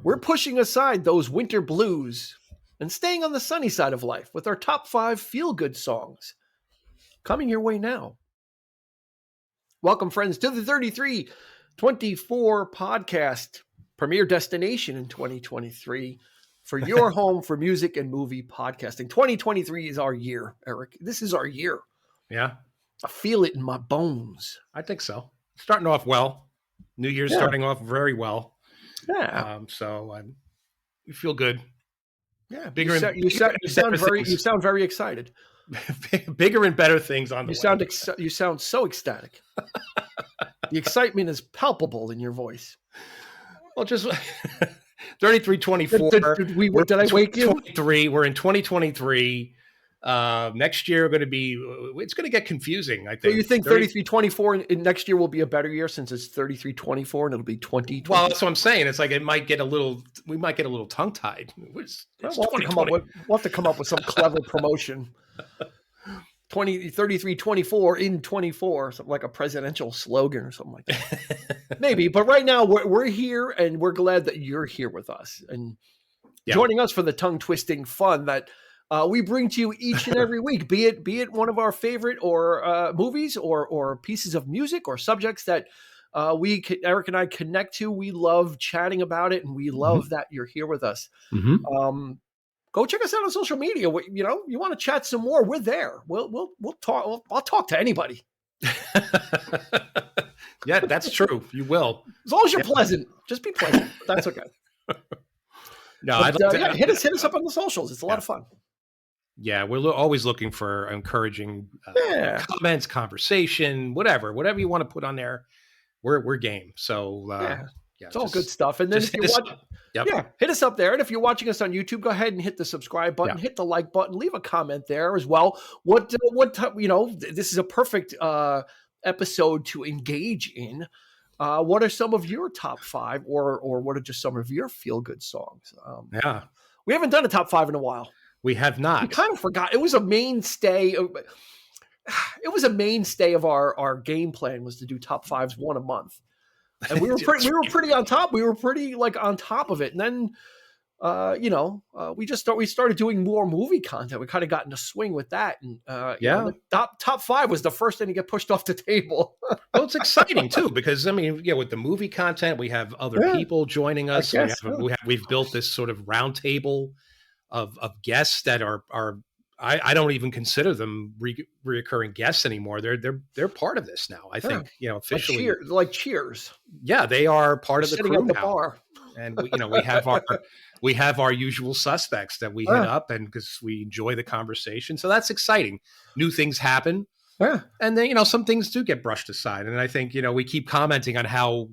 We're pushing aside those winter blues and staying on the sunny side of life with our top 5 feel-good songs. Coming your way now. Welcome, friends, to the 3324 podcast, premier destination in 2023 for your home for music and movie podcasting. 2023 is our year, Eric. This is our year. Yeah. I feel it in my bones. I think so. Starting off well. New Year's starting off very well. Yeah. You feel good. Yeah. You sound very excited. Bigger and better things on the way. You sound so ecstatic. The excitement is palpable in your voice. Well, just 3324. Did I wake you? We're in 2023. Next year it's going to get confusing, I think. So you think 3324 in next year will be a better year since it's 3324 and it'll be 2020? Well, that's what I'm saying. It's like we might get a little tongue-tied. We'll have to come up with some clever promotion. 3324 in 24, something like a presidential slogan or something like that. Maybe, but right now we're here and we're glad that you're here with us and joining us for the tongue-twisting fun that we bring to you each and every week, be it one of our favorite or movies or pieces of music or subjects that Eric and I connect to. We love chatting about it, and we love that you're here with us. Go check us out on social media. You want to chat some more? We're there. We'll talk. I'll talk to anybody. Yeah, that's true. You will, as long as you're pleasant. Just be pleasant. That's okay. No, hit us up on the socials. It's a lot of fun. Yeah, we're always looking for encouraging comments, conversation, whatever you want to put on there. We're game. So it's all good stuff. And then if you hit us up there. And if you're watching us on YouTube, go ahead and hit the subscribe button, hit the like button, leave a comment there as well. This is a perfect episode to engage in. What are some of your top 5 or what are just some of your feel good songs? We haven't done a top 5 in a while. We have not. We kind of forgot. It was a mainstay. It was a mainstay of our game plan was to do top 5s one a month, and we were pretty on top. We were pretty on top of it, and then we started doing more movie content. We kind of got in a swing with that, and the top 5 was the first thing to get pushed off the table. Well, it's exciting too because with the movie content, we have other people joining us. We've built this sort of round table of guests that are I don't even consider them reoccurring guests anymore. They're part of this now. I think officially like Cheers. Yeah, they are part of the crew the now. Bar. And we have our usual suspects that we hit up, and because we enjoy the conversation, so that's exciting. New things happen, and then some things do get brushed aside. And I think we keep commenting on how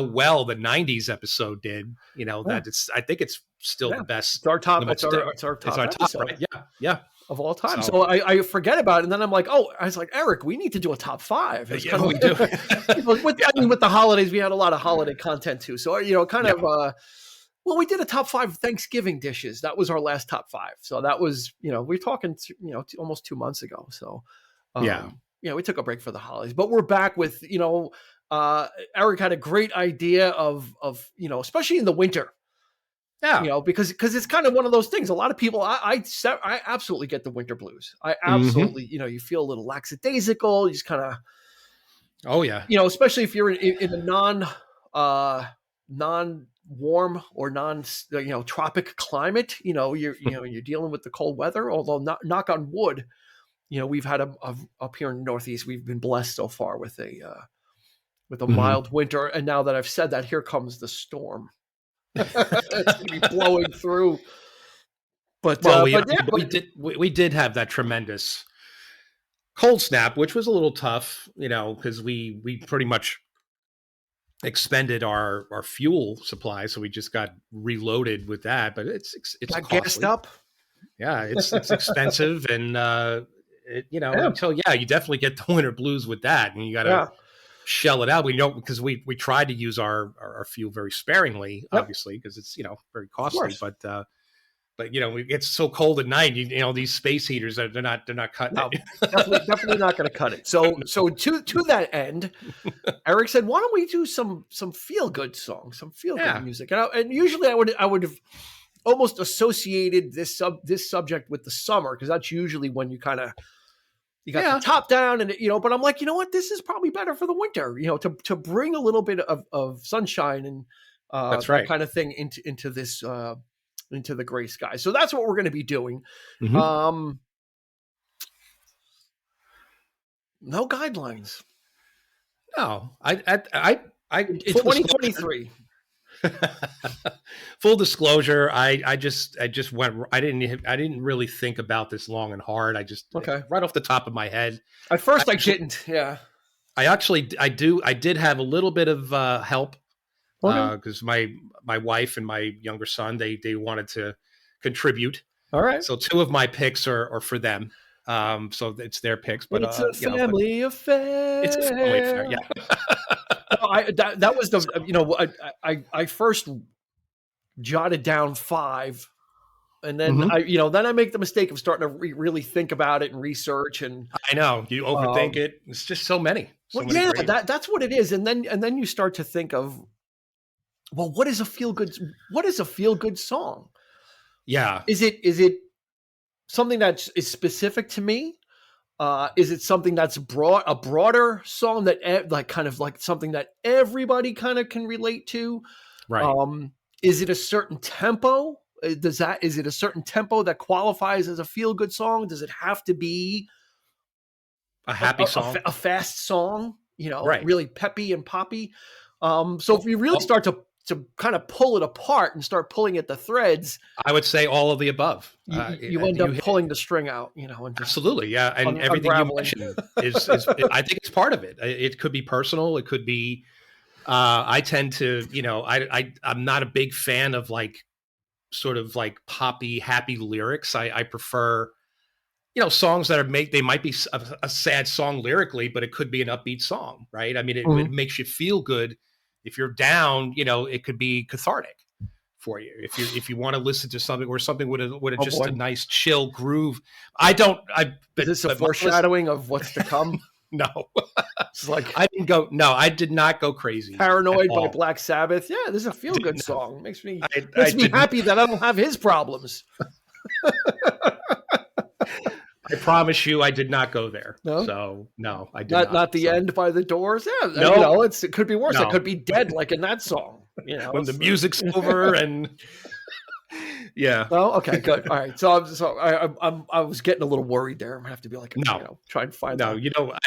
well the 90s episode did. I think it's still the best. It's our top. It's our top episode. Right? Yeah. Of all time. So I forget about it. And then I'm like, I was like, Eric, we need to do a top 5. We do. with the holidays, we had a lot of holiday content too. So, we did a top 5 Thanksgiving dishes. That was our last top 5. So that was, we're talking, almost 2 months ago. So, we took a break for the holidays, but we're back with, Eric had a great idea of, especially in the winter. Yeah, because it's kind of one of those things. A lot of people, I absolutely get the winter blues. I absolutely, you feel a little lackadaisical. You just kind of, especially if you're in a non-warm or tropic climate. You're dealing with the cold weather. Although knock on wood, we've had up here in the Northeast, we've been blessed so far with a mild winter. And now that I've said that, here comes the storm. It's going to be blowing through. But we did have that tremendous cold snap, which was a little tough, because we pretty much expended our fuel supply, so we just got reloaded with that. But it's gassed up. Yeah, it's expensive, and until you definitely get the winter blues with that, and you got to. Shell it out. We know because we tried to use our fuel very sparingly, obviously, because it's very costly. But but it's so cold at night. These space heaters they're not cutting No, it. definitely not going to cut it. So to that end, Eric said, "Why don't we do some feel good songs, some feel good music?" And usually I would have almost associated this subject with the summer, because that's usually when you got the top down, and but I'm like, you know what, this is probably better for the winter, to bring a little bit of sunshine and that's right, that kind of thing into this into the gray sky. So that's what we're going to be doing. Mm-hmm. No guidelines. No, I in 2023. Full disclosure, I just went. I didn't really think about this long and hard. I just right off the top of my head. At first, I didn't. Yeah. I did have a little bit of help because my wife and my younger son they wanted to contribute. All right. So 2 of my picks are for them. So it's their picks, but it's a family affair. It's a family affair. Yeah. That was the I first jotted down 5, and then then I make the mistake of starting to really think about it and research, and I know you overthink it. It's just so many. That's what it is, and then you start to think of, well, what is a feel good song? Yeah, is it something that is specific to me? Is it something that's a broader song that kind of like something that everybody kind of can relate to? Right. Is it a certain tempo? Is it a certain tempo that qualifies as a feel good song? Does it have to be a happy song, a fast song? right. Really peppy and poppy. So if you really start to kind of pull it apart and start pulling at the threads, I would say all of the above. You end up pulling the string out, and just absolutely, yeah. And everything you mentioned is I think it's part of it. It could be personal. It could be. I tend to, I'm not a big fan of sort of poppy, happy lyrics. I prefer, songs that they might be a sad song lyrically, but it could be an upbeat song, right? I mean, it makes you feel good. If you're down, it could be cathartic for you. If you want to listen to something or something with a nice chill groove. Is this a foreshadowing of what's to come? No. It's like I did not go crazy. Paranoid by Black Sabbath. Yeah, this is a feel good song. Makes me happy that I don't have his problems. I promise you, I did not go there. No? So no, I did not. Not the end by the Doors. Yeah, no. It could be worse. No. It could be Dead, like in that song. When the music's over and yeah. Oh, okay, good. All right. So I was getting a little worried there. I'm gonna have to be like, try and find. No,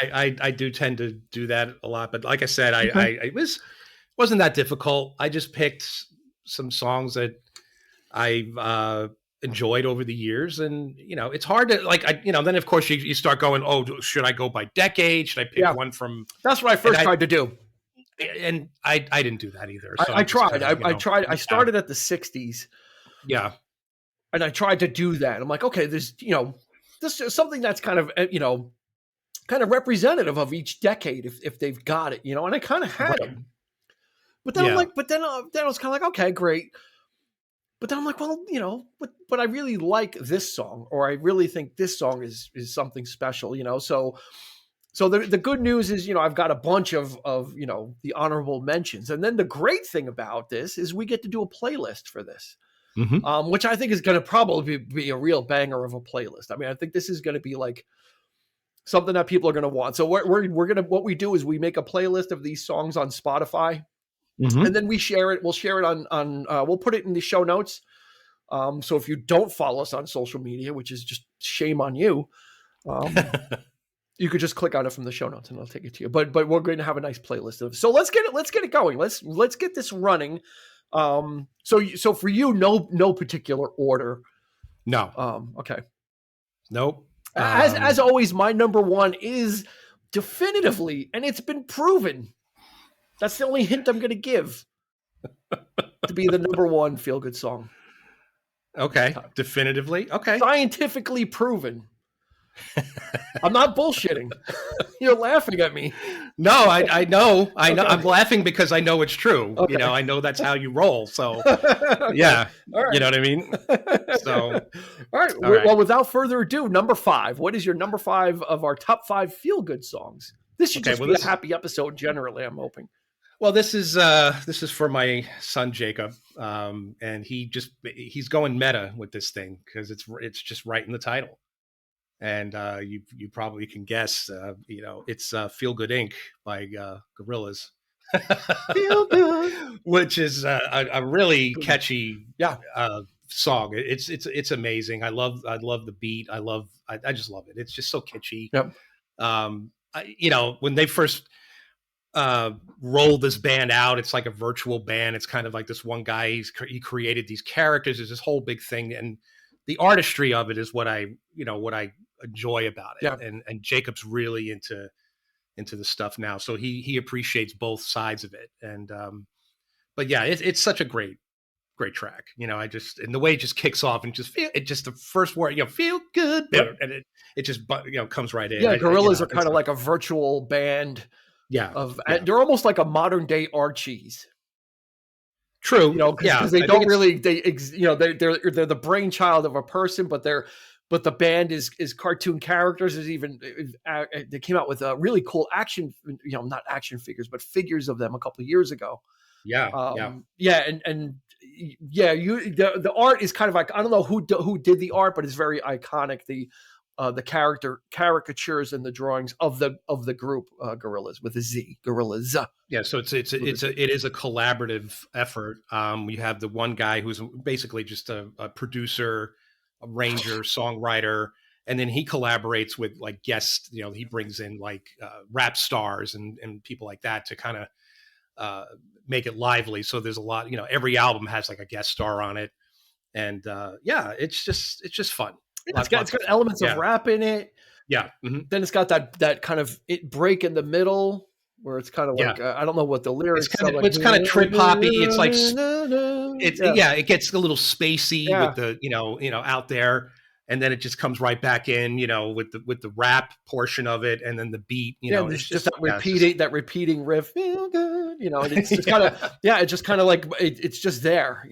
I do tend to do that a lot, but like I said, I wasn't that difficult. I just picked some songs that I've enjoyed over the years, and it's hard to then of course you start going, oh, should I go by decade? Should I pick one from? That's what I first tried to do, and I didn't do that either. So I tried. I tried. I started at the 60s. Yeah. And I tried to do that. I'm like, okay, there's, this is something that's kind of, kind of representative of each decade if they've got it, and I kind of had them. But then I'm like, then I was kind of like, okay, great. But then I'm like, well, but I really like this song, or I really think this song is something special, So the good news is, I've got a bunch of the honorable mentions. And then the great thing about this is we get to do a playlist for this. Mm-hmm. Which I think is going to probably be a real banger of a playlist. I mean, I think this is going to be like something that people are going to want. So we're going to, what we do is we make a playlist of these songs on Spotify, and then we share it. We'll share it on we'll put it in the show notes. So if you don't follow us on social media, which is just shame on you, you could just click on it from the show notes and it'll take it to you. But we're going to have a nice playlist of. So let's get it going. Let's get this running. So for you, no particular order. No. Okay. Nope. As always, my number one is definitively, and it's been proven. That's the only hint I'm going to give to be the number one feel good song. Okay. Definitively. Okay. Scientifically proven. I'm not bullshitting. You're laughing at me. No, I know. Okay. I'm laughing because I know it's true. Okay. I know that's how you roll. So okay. Yeah, right. You know what I mean? So, all right. Well, without further ado, number 5. What is your number 5 of our top 5 feel-good songs? This should just be a happy episode generally, I'm hoping. Well, this is for my son Jacob, and he's going meta with this thing because it's just right in the title, and you probably can guess, it's "Feel Good Inc." by Gorillaz, Feel Good, which is a really catchy song. It's amazing. I love the beat. I just love it. It's just so kitschy. Yep. When they first roll this band out, it's like a virtual band. It's kind of like this one guy, he created these characters. There's this whole big thing, and the artistry of it is what I enjoy about it. Yeah. And Jacob's really into the stuff now, so he appreciates both sides of it. And but yeah, it's such a great track. And the way it just kicks off and just the first word, feel good, and it just comes right in. Yeah, Gorillaz are kind of like a virtual band. Yeah, they're almost like a modern day Archies. True. Because they don't really they're the brainchild of a person, but the band is cartoon characters. There's even they came out with a really cool action, not action figures, but figures of them a couple of years ago. Yeah. The art is kind of like, I don't know who did the art, but it's very iconic. The caricatures and the drawings of the group Gorillaz with a Z, Gorillaz. Yeah, so it is a collaborative effort. You have the one guy who's basically just a producer, arranger, songwriter, and then he collaborates with like guests. He brings in like rap stars and people like that to kind of make it lively. So there's a lot. Every album has like a guest star on it, and it's just fun. It's got elements of rap in it. Yeah. Mm-hmm. Then it's got that kind of break in the middle where it's kind of like I don't know what the lyrics. It's kind of trip hoppy. It's like it gets a little spacey with the out there, and then it just comes right back in with the rap portion of it, and then the beat. It's just that repeating riff. Feel good, and it's just kind of it's just kind of like it's just there,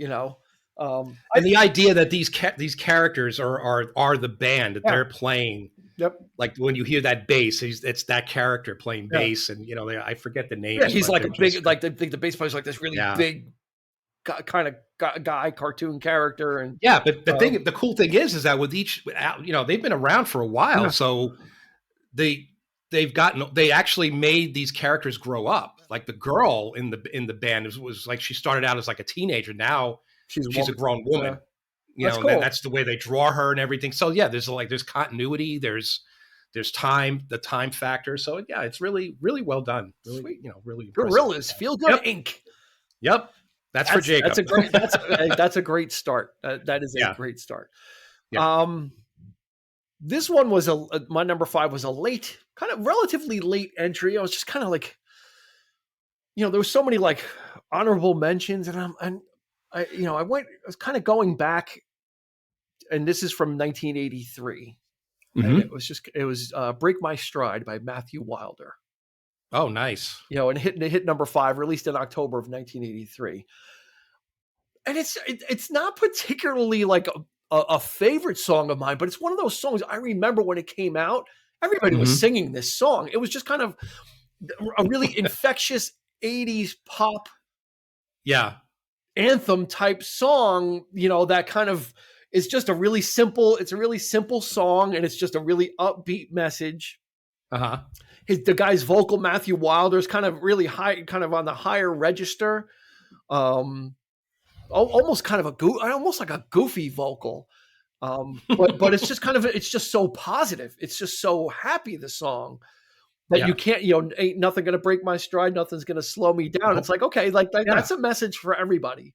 and the idea that these characters are the band that they're playing. Yep. Like when you hear that bass, it's that character playing bass, and I forget the name. Yeah, he's like a big, like the bass player's like this really big kind of guy cartoon character, and but the cool thing is that with each, they've been around for a while, so they actually made these characters grow up. Like the girl in the band was like, she started out as like a teenager. Now she's a grown woman. Cool. And that's the way they draw her and everything. So there's continuity. There's time, the time factor. So it's really, really well done. Really, sweet. Really Gorillaz, Feel Good Inc. Yep. That's for Jacob. That's a great start. That is a great start. Yeah. This one was my number 5 was a late, kind of relatively late entry. I was just kind of like, there was so many like honorable mentions, and I was kind of going back, and this is from 1983. Mm-hmm. And it was "Break My Stride" by Matthew Wilder. Oh, nice. And it hit number 5, released in October of 1983. And it's not particularly like a favorite song of mine, but it's one of those songs I remember when it came out. Everybody was singing this song. It was just kind of a really infectious 80s pop anthem type song, that kind of is just a really simple song, and it's just a really upbeat message. Uh-huh. The guy's vocal, Matthew Wilder, is kind of really high, kind of on the higher register. Almost kind of almost like a goofy vocal. But it's just it's just so positive. It's just so happy, the song, that you can't, ain't nothing going to break my stride. Nothing's going to slow me down. Nope. It's like, okay, that's a message for everybody.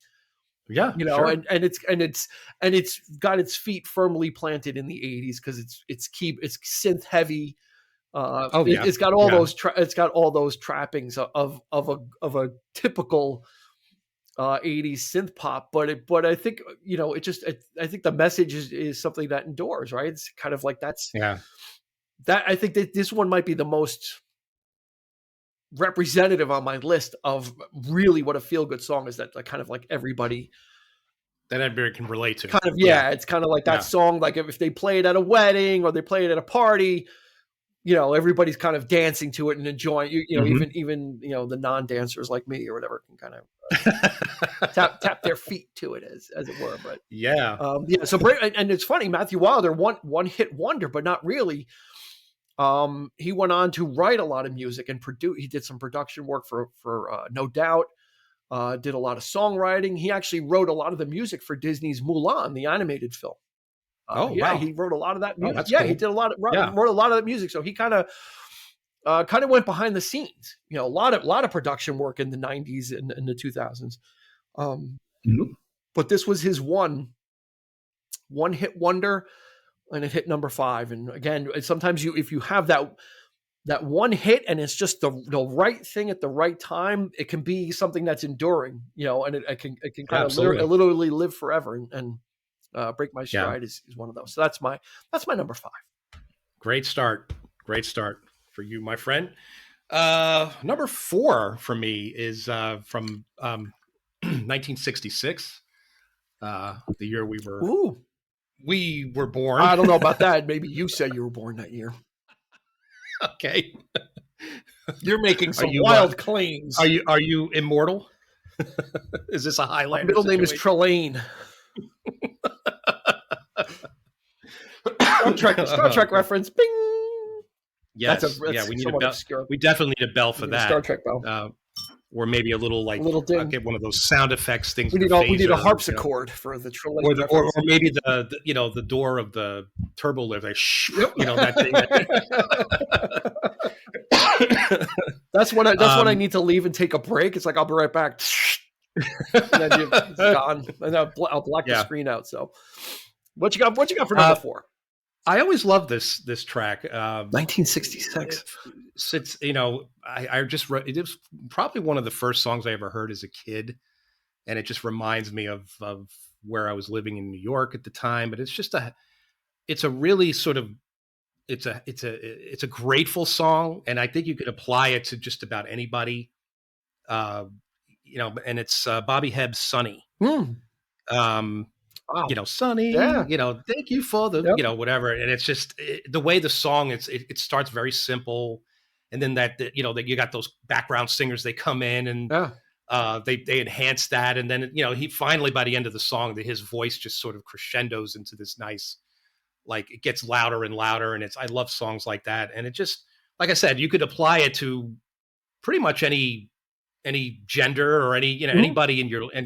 Yeah. Sure. and it's got its feet firmly planted in the 80s because it's synth heavy. It's got all those it's got all those trappings of a typical 80s synth pop, but I think I think the message is something that endures, right? It's kind of like that's that I think that this one might be the most representative on my list of really what a feel good song is, that like, kind of like everybody that everybody can relate to. Kind of, yeah. It's kind of like that song, like if they play it at a wedding or they play it at a party, you know, everybody's kind of dancing to it and enjoying. You know, even you know, the non-dancers like me or whatever can kind of tap their feet to it, as it were. But yeah. So and it's funny, Matthew Wilder, one hit wonder, but not really. He went on to write a lot of music and produce. He did some production work for No Doubt. Did a lot of songwriting. He actually wrote a lot of the music for Disney's Mulan, the animated film. Wow. He wrote a lot of that music. That's cool. He did wrote a lot of that music. So he kind of went behind the scenes. You know, a lot of production work in the 90s and the 2000s. But this was his one hit wonder, and it hit number 5. And again, sometimes if you have that one hit and it's just the right thing at the right time, it can be something that's enduring, you know, and it can kind of literally live forever. And Break My Stride is one of those. So that's my number 5. Great start for you, my friend. Number 4 for me is from 1966, the year we were born. I don't know about that. Maybe you said you were born that year. Okay. You're making some wild claims. Are you immortal? Is this a highlight? My middle name is Trelane. Star Trek reference. Bing. Yes. We need a bell. Obscure. We definitely need a bell for that. Star Trek bell. Or maybe a little ding. Get one of those sound effects things. We need a harpsichord for the Trelane. Or maybe the door of the turbo lift. Like, you know, that thing. That's when I need to leave and take a break. It's like, I'll be right back. And then it's gone. And I'll black the screen out. So what you got for number 4? I always love this track. 1966. It's you know, I just wrote, it was probably one of the first songs I ever heard as a kid, and it just reminds me of where I was living in New York at the time. But it's a really sort of it's a grateful song, and I think you could apply it to just about anybody. You know, and it's Bobby Hebb's "Sunny." Wow. You know, Sunny, you know, thank you for the, you know, whatever. And it's just the way the song, it starts very simple. And then that you know, that you got those background singers, they come in and they enhance that. And then, you know, he finally, by the end of the song, his voice just sort of crescendos into this nice, like it gets louder and louder. And I love songs like that. And it just, like I said, you could apply it to pretty much any gender or any, you know, anybody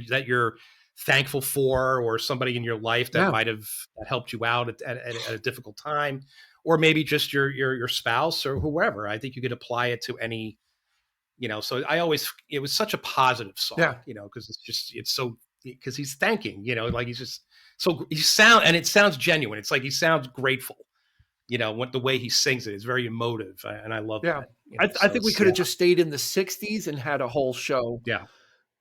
that you're thankful for, or somebody in your life that might have helped you out at a difficult time, or maybe just your spouse or whoever. I think you could apply it to any, you know. So it was such a positive song, you know, because because he's thanking, you know, like he's just and it sounds genuine. It's like he sounds grateful, you know, the way he sings it is very emotive, and I love that. You know? I think we could have just stayed in the 60s and had a whole show.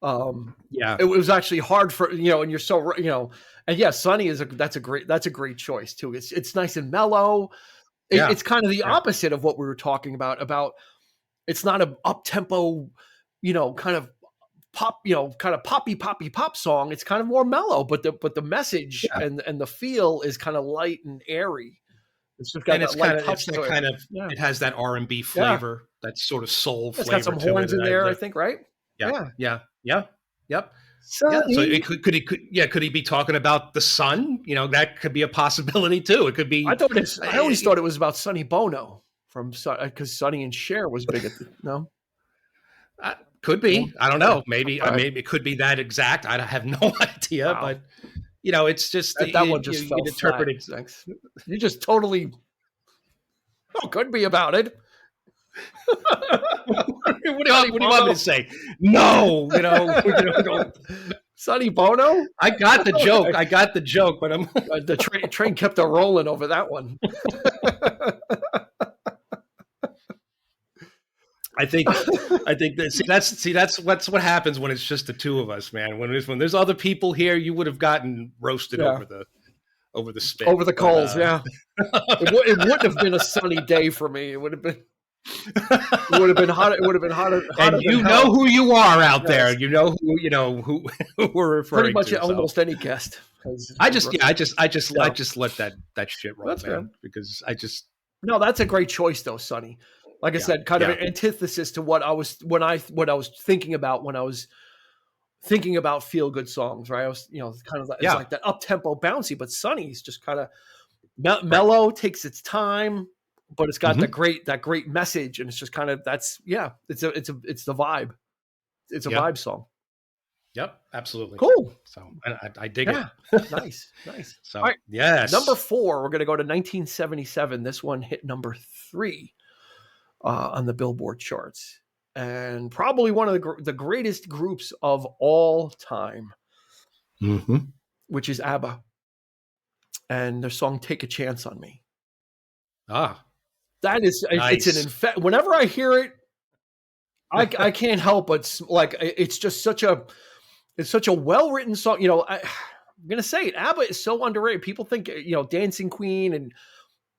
It was actually hard for, you know, and you're so, you know, and Sunny that's a great choice too. It's nice and mellow. It's kind of the opposite of what we were talking about it's not an up tempo, you know, kind of pop, you know, kind of poppy pop song. It's kind of more mellow, but the message and the feel is kind of light and airy. It's just got that light touch to it. It has that R&B flavor, that sort of soul flavor. It's got some horns in there, I think, right? Yep. So could he be talking about the sun? You know, that could be a possibility too. It could be. I always thought it was about Sonny Bono because Sonny and Cher was big no. Could be. I don't know. Maybe it could be that exact. I have no idea. Wow. But you know, it's just that one just fell flat. Thanks. You just totally. Oh, could be about it. What do you want me to say? No, you know, Sonny Bono. I got the joke, but I'm the train kept a rolling over that one. I think that's what happens when it's just the two of us, man. When there's other people here, you would have gotten roasted over over the spit. Over the coals, yeah. It wouldn't have been a sunny day for me. It would have been. It would have been hot. It would have been hotter. And you know who you are out there. You know who we're referring to. Pretty much to. Almost any guest. I just let that shit roll, that's man, fair. because No, that's a great choice though, Sonny. Like I said, kind of an antithesis to what I was thinking about when I was thinking about feel good songs, right? I was, kind of it's like that up tempo, bouncy, but Sonny's just kind of mellow, takes its time, but it's got that great message, and it's just kind of it's the vibe. It's a vibe song. Yep, absolutely. Cool. So I dig it. Nice. So all right, yes, number 4. We're going to go to 1977. This one hit number 3 on the Billboard charts, and probably one of the greatest groups of all time, which is ABBA, and their song "Take a Chance on Me." That is, nice. It's an whenever I hear it, I can't help but like it's just such a well-written song. I'm gonna say it. ABBA is so underrated. People think Dancing Queen and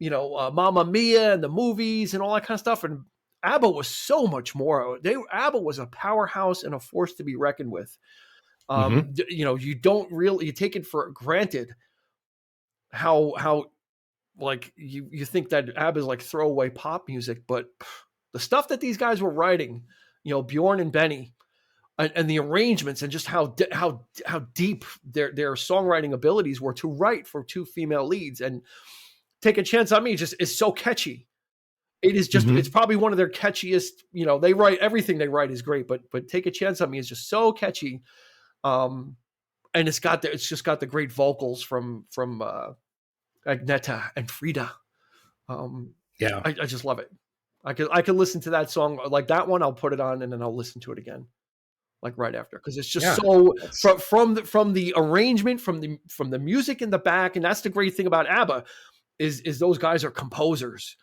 Mamma Mia and the movies and all that kind of stuff, and ABBA was so much more. ABBA was a powerhouse and a force to be reckoned with. You don't really, you take it for granted how like you think that ABBA is like throwaway pop music, but the stuff that these guys were writing, Bjorn and Benny, and the arrangements, and just how deep their songwriting abilities were to write for 2 female leads. And Take a Chance on Me just is so catchy. It is just, it's probably one of their catchiest, they write, everything they write is great, but Take a Chance on Me is just so catchy. And it's just got the great vocals from Agneta and Frida. I just love it. I could listen to that song, like that one. I'll put it on and then I'll listen to it again, like right after, because it's just from the arrangement, from the music in the back, and that's the great thing about ABBA is those guys are composers.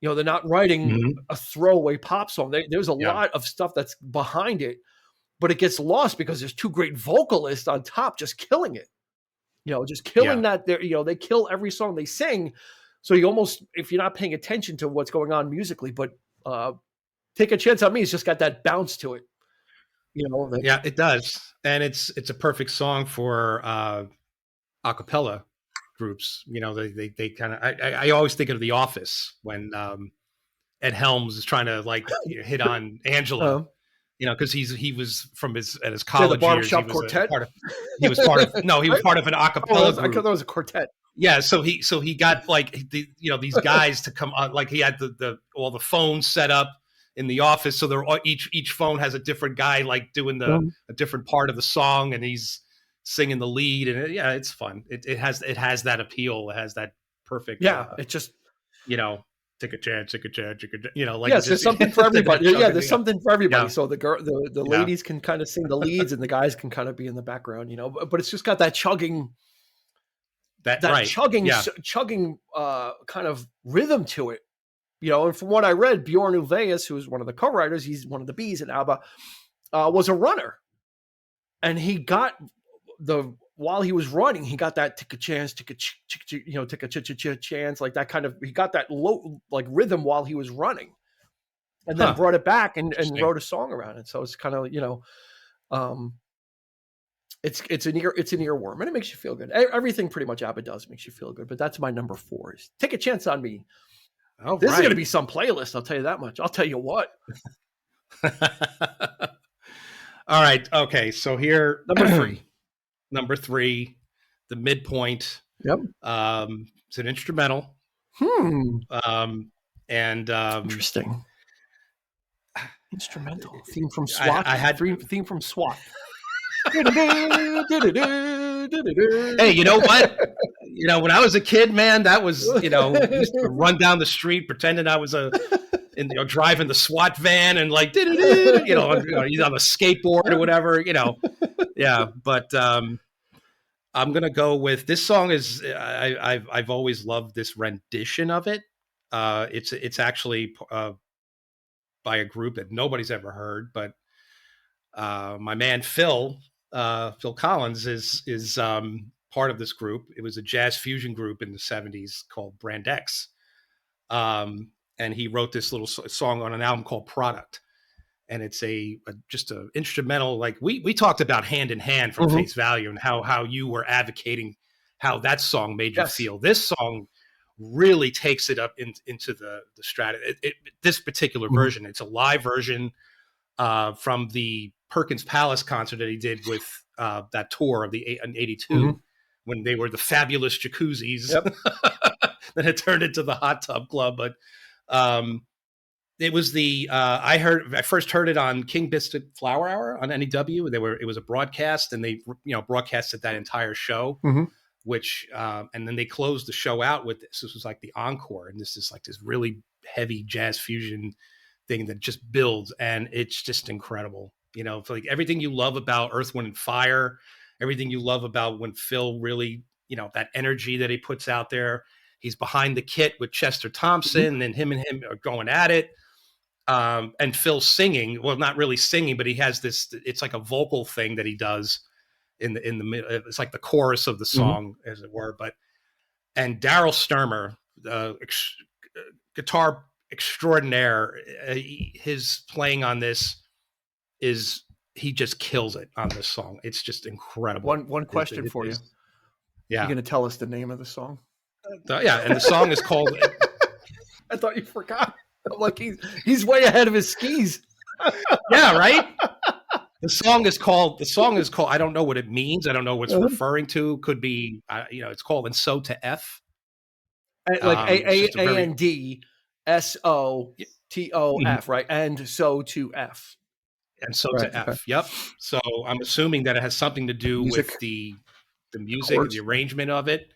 They're not writing a throwaway pop song. There's a lot of stuff that's behind it, but it gets lost because there's 2 great vocalists on top just killing it. Just killing that. They kill every song they sing. So you almost, if you're not paying attention to what's going on musically, but Take a Chance on Me has just got that bounce to it. It does, and it's a perfect song for a cappella groups. They kind of. I always think of The Office when Ed Helms is trying to like hit on Angela. Because he was from his college the barbershop years. Quartet. He was part of an a cappella group. I thought that was a quartet. Yeah, so he got like these guys to come on, like he had all the phones set up in the office, so they're each phone has a different guy like doing a different part of the song, and he's singing the lead, and it's fun. It has that appeal. It has that perfect. It just take a chance. There's something for everybody. There's something for everybody. So the ladies can kind of sing the leads, and the guys can kind of be in the background, But it's just got that chugging, chugging kind of rhythm to it, And from what I read, Bjorn Ulvaeus, who is one of the co-writers, he's one of the B's in ABBA, was a runner, and he got while he was running, he got that take a chance, take a chance, like that kind of, he got that low like rhythm while he was running, and then brought it back and wrote a song around it. So it's kind of, it's an earworm, and it makes you feel good. Everything pretty much ABBA does makes you feel good, but that's my number 4 is Take a Chance on Me. This is going to be some playlist, I'll tell you that much. I'll tell you what. All right. Okay. So here, number 3, the midpoint. Yep. It's an instrumental. Interesting. Instrumental theme from SWAT. I had theme from SWAT. Hey, you know what? When I was a kid, man, that was, used to run down the street pretending I was driving the SWAT van and like, he's on a skateboard or whatever, Yeah, but I'm gonna go with this song. I've always loved this rendition of it. It's actually by a group that nobody's ever heard, but my man Phil Collins is part of this group. It was a jazz fusion group in the 70s called Brand X. And he wrote this little song on an album called Product. And it's just a instrumental, like we talked about Hand in Hand from Face Value and how you were advocating how that song made you feel. This song really takes it up into the strata. This particular version, it's a live version from the Perkins Palace concert that he did with that tour of in 82 when they were the fabulous jacuzzis that had turned into the hot tub club. But it was I first heard it on King Biscuit Flower Hour on NEW. It was a broadcast, and they broadcasted that entire show, which and then they closed the show out with this. This was like the encore, and this is like this really heavy jazz fusion thing that just builds, and it's just incredible. It's like everything you love about Earth, Wind, and Fire, everything you love about when Phil really, that energy that he puts out there. He's behind the kit with Chester Thompson, and him are going at it. And Phil singing, well, not really singing, but he has this, it's like a vocal thing that he does in the middle. It's like the chorus of the song, as it were. And Daryl Sturmer, guitar extraordinaire, his playing on this he just kills it on this song. It's just incredible. One question for you. Yeah. You're going to tell us the name of the song? And the song is called. I thought you forgot. I'm like, he's way ahead of his skis. Yeah, right. The song is called. I don't know what it means. I don't know what it's referring to. Could be, it's called "And So to F." Like ANDSOTOF, right? And so to F. And so to F. Okay. Yep. So I'm assuming that it has something to do with the music, the arrangement of it.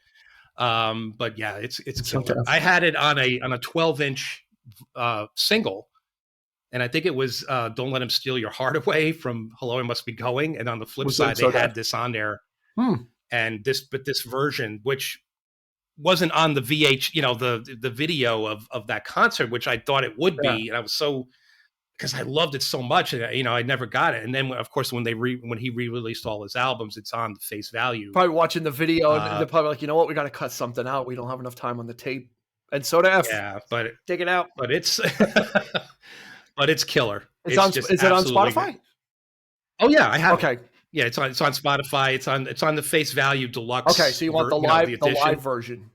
But yeah, it's killer. I had it on a 12-inch single, and I think it was "Don't Let Him Steal Your Heart Away" from "Hello, I Must Be Going." And on the flip side, they had this on there, and this version, which wasn't on the the video of that concert, which I thought it would be, and I was so. Because I loved it so much, I never got it. And then, of course, when he re-released all his albums, it's on the Face Value. Probably watching the video, and they're probably like, you know what, we got to cut something out. We don't have enough time on the tape. And so to F. Yeah, but take it out. But it's, but it's killer. Is it on Spotify? Oh yeah, I have. Okay. It. Yeah, it's on Spotify. It's on the Face Value Deluxe. Okay, so you want the live version.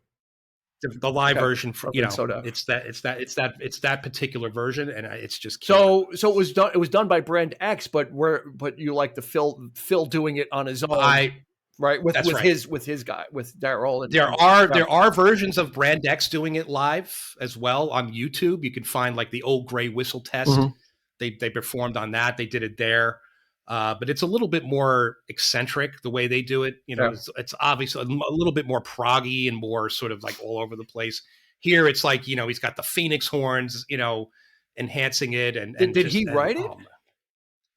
The live version, it's that particular version, and it's just killer. So it was done by Brand X, but you like the Phil doing it on his own, right? With his guy, with Daryl. There are versions of Brand X doing it live as well on YouTube. You can find like the Old Gray Whistle Test. They performed on that. They did it there. But it's a little bit more eccentric the way they do it. It's obviously a little bit more proggy and more sort of like all over the place. Here, it's like, he's got the Phoenix horns, enhancing it. And did he write it?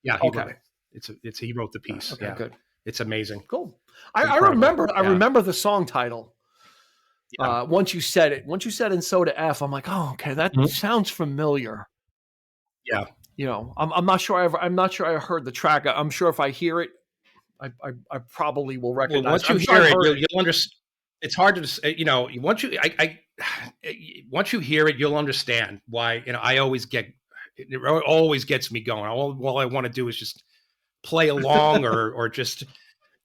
Yeah, he wrote it. He wrote the piece. Okay, good. It's amazing. Cool. I remember the song title. Yeah. Once you said it, "And So to F," I'm like, oh, okay, that sounds familiar. Yeah. I'm not sure I heard the track. I'm sure if I hear it, I probably will recognize. Well, once you hear it, you'll understand. It's hard to say, once you hear it, you'll understand why. I always gets me going. All I want to do is just play along, or just